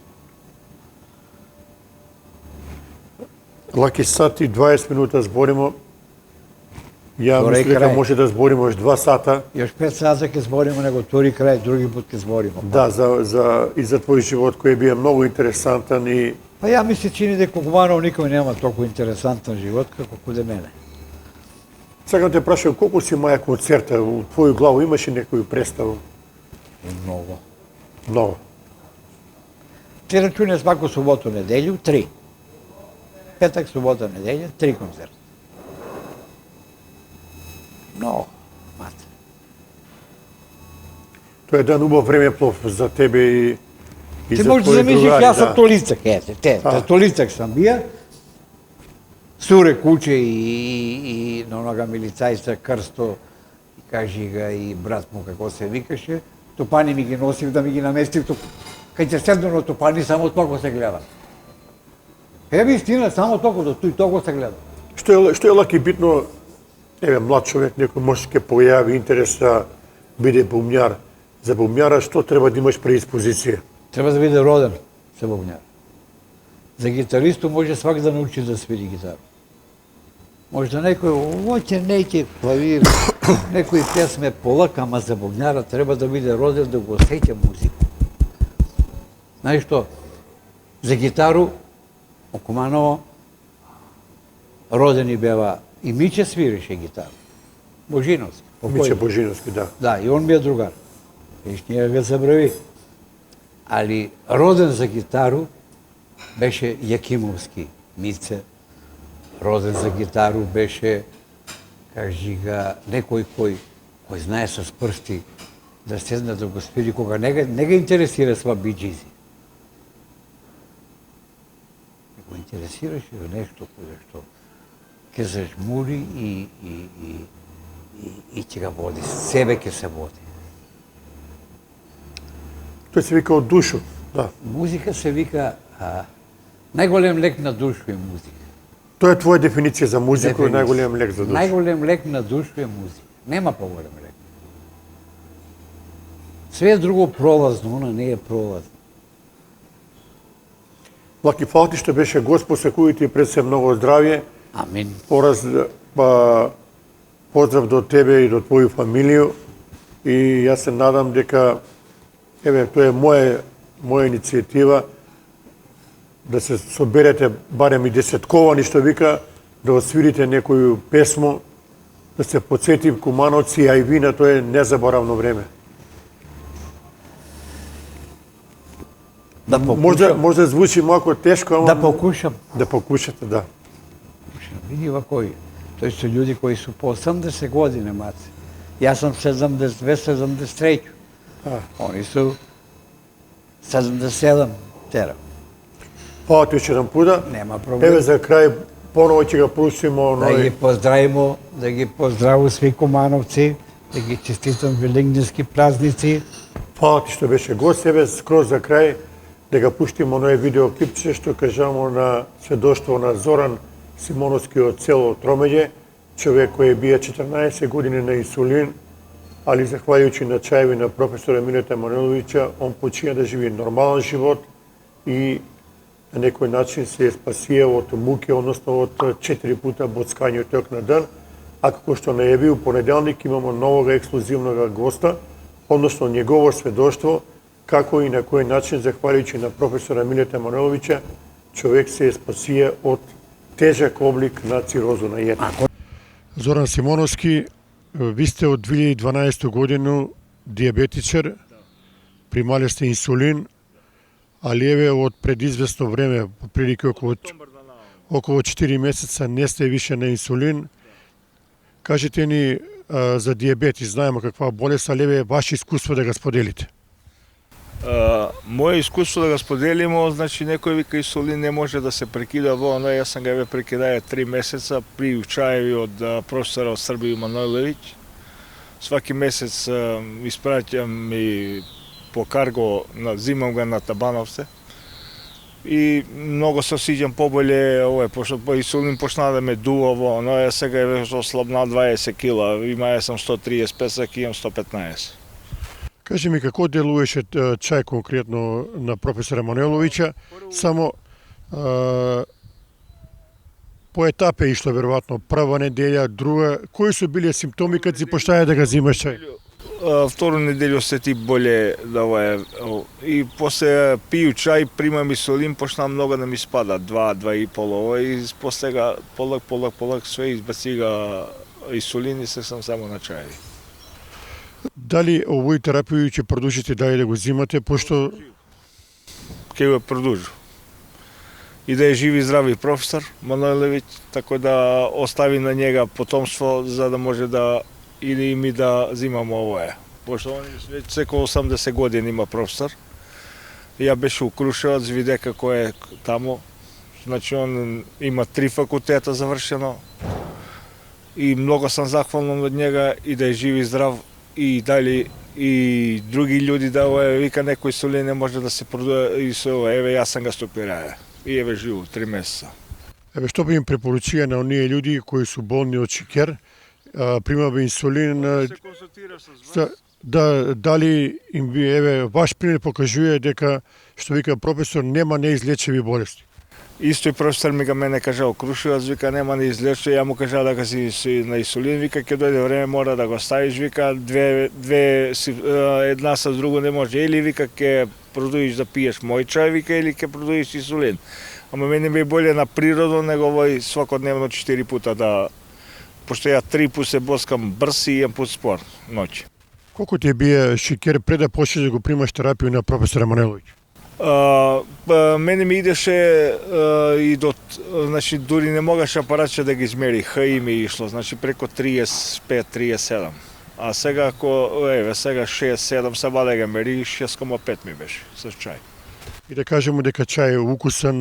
S1: Лаки, сат и 20 минута зборимо. Ја
S3: Втора и
S1: мислам дека
S3: крај.
S1: може да збориме уште 2 сата.
S3: Још 5 сата ќе збориме, него втори крај, други пат ќе збориме.
S1: Да, и за твој живот кој бија многу интересантен и
S3: Па ја ми се чини дека Куманов никој нема толку интересантен живот како куде мене.
S1: сакам те прашам колку си маја концерта у твоја глава имаше некој представа?
S3: Многу.
S1: Много.
S3: Ти рачуне свако суботу, неделју, 3. Петак, субота, неделја, 3 концерта. Много, мате.
S1: Тоа е еден убав времеплов за тебе и
S3: Ти
S1: за
S3: можеш да
S1: твои
S3: замислиш,
S1: другари,
S3: јас сум Толицак, Толицак сам бија, Суре Куче и на онага милицајца Крсто, и кажи га и брат му како се викаше, топани ми ги носив да ми ги наместив тук. Кај ќе седну на топани, само толку се гледа. Еве истина, само толку до тој толку се гледа.
S1: Што е лаки битно, еве млад човек, некој може ќе појави интерес да биде бумњар. За бумњара што треба да имаш преиспозиција?
S3: Треба да биде роден се бубњар. За гитаристу може свак да научи да свири гитара. Може да некој оќе неќе клавир, некој песме полак, ама за бубњара треба да биде роден да го осеќа музика. Знаеш што? За гитару у Куманово родени бева и Миче свирише гитара. Божиновски.
S1: Миче Божиновски, да.
S3: Да, и он ми е другар. Виж, ние го забрави. Али роден за гитару беше Јакимовски Мице. Роден за гитару беше, кажи га, некој кој знае с прсти да седне да го свири, кога не га интересира сва биджизи. Го интересираше нешто кое што ќе зажмури и ќе ga води, себе ќе се води.
S1: Тој се вика од душу, да.
S3: Музика се вика најголем лек на душу е музика.
S1: Тоа е твоја дефиниција за музика, најголем лек за душу.
S3: Најголем лек на душу е музика. Нема поголем лек. Све друго пролазно, она не е пролазно.
S1: Лаки, фала ти што беше Господ, секуи ти пред се многу здравје.
S3: Амин.
S1: Поздрав до тебе и до твоја фамилија. И јас се надам дека, еве, тоа е моја иницијатива, да се соберете барем и десетковани, што вика, да освирите некоju песмо, да се подсетим Кумановци, а и ви на тоа е незаборавно време.
S3: Да покушам.
S1: Може да звучи малку тешко, ама...
S3: Да покушам.
S1: Да покушате, да.
S3: Види вакој. Тој се луѓе кои су по 80 години, маце. Јас сум 72-73. Они су 77 тера.
S1: Фала ти уште еден пуда.
S3: Нема проблем.
S1: Еве за крај, поново ќе го пуштимо
S3: Да ги поздраву сви Кумановци, да ги честитам велигденски празници.
S1: Фала ти што беше гост, еве скроз за крај, да го пуштимо оној видеоклипче што кажамо на сведоштво на Зоран Симоновски од село Тромеѓе, човек кој бија 14 години на инсулин, али захвалјујќи на чаеви на професора Милета Мануиловиќа, он почина да живее нормален живот и на некој начин се спасија од муки, односно од 4 пута боцкање ток на ден, а како што најави у понеделник имамо нового ексклузивного госта, односно негово сведоштво, како и на кој начин, захвалјујќи на професора Милета Мануиловиќа, човек се спасија од тежак облик на цирозу на јетра. Зоран Симоновски, ви сте од 2012 годину диабетичар, примале сте инсулин, али еве од предизвестно време, прилike околу 4 месеца не сте више на инсулин. Кажете ни за диабетис, знаеме каква болест, али еве ваше искуство да го споделите.
S2: Моје искуство да го споделимо, значи некој вика инсулин не може да се прекида во оно, јас сам ga ве прекидаја 3 месеца при учаеви од професора од Србију Мануиловиќ. Сваки месец испраќам и по карго, зимам ga на Табановце. И многу се осиѓам поболе, пошто инсулин почна да ме дува во оно, јас сега ве ослабна 20 кила, имаја сам 135, сега имам 115.
S1: Кажи ми како делуваше чај конкретно на професора Мануиловиќа, само По етапе ишло веројатно, прва неделја, друга. Кои су биле симптоми кога си почнаја да го взимаш чај?
S2: Втору неделю осети боле да и после пију чај, примам инсулин, почна многу да ми спада, 2,5 и после сега полак све избацига инсулин и се сам само на чај.
S1: Дали овој терапија ќе продолжите дали да го взимате, пошто
S2: Ќе го продолжу. И да е жив и здрави професор Маноилевиќ, така да остави на njega потомство за да може да или и ми да зимамо овое. Пошто он веќе секој 80 години има професор. Ја беше у Крушевац, виде како е тамо. Значи он има 3 факултета завршено. И многу сам захвален од njega и да е жив и здрав и дали и други луѓе да вика некој инсулин не може да се продува и се еве јас сам га стопираа. И еве живу 3 месеца.
S1: еве што би им препоручија на оние луѓе кои су болни од шекер, примаме инсулин,
S2: Се консултира со вас.
S1: дали им би еве ваш пример покажува дека што вика професор нема неизлечиви болести.
S2: Исто и професор ми га мене кажал Крушевац, вика нема да излечи, ја му кажа дека си на инсулин, вика ќе дојде време мора да го ставиш, вика една со друго не може, или вика ќе продуиш да пиеш мој чај, вика или ќе продуиш инсулин. Ама мене ми е боле на природно него овој свакодневно 4 пута да, пошто ја 3 пut се боскам брз и 1 пut спор ноќ.
S1: Колку ти бие шекер пред да почнеш да го примаш терапија на професор Манеловиќ?
S2: Мене ми идеше и до, значи дури не могаше апаратче да ги измери, ХИ ми ишло, значи преко 35-37. А сега ако еве сега 6-7 се ваде га мери 6,5 ми беше со чај.
S1: И да кажеме дека чај е укусен,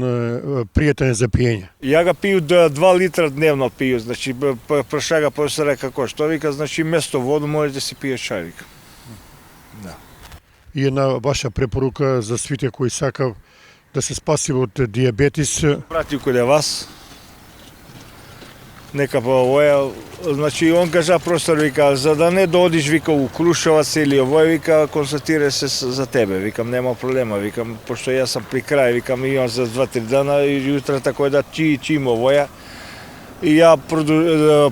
S1: пријатен за пиење.
S2: Ја ga пију 2 литра дневно пију, значи прашага професора како што вика, значи место воду може да си пиеш чај, вика. Да.
S1: И една ваша препорука за сите кои сакав да се спаси од диабетис.
S2: Прати каде вас. Нека по овоја, значи он кажа професор вика за да не додиш вика у Крушевац или овој вика консултира се за тебе, викам нема проблема, викам пошто јас сам при крај, викам имам за 2-3 дана и јутре така да чим овоја. И ја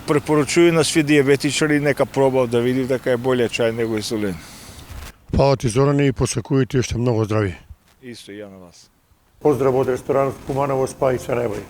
S2: препоручувам на сви диабетичари нека пробав да види дека е боле чај него инсулин.
S1: Фала ти Зоране и посакувам ти уште многу здрави.
S2: Исто и ја на вас.
S1: Поздрав од ресторан Куманово, спа и се најбољи.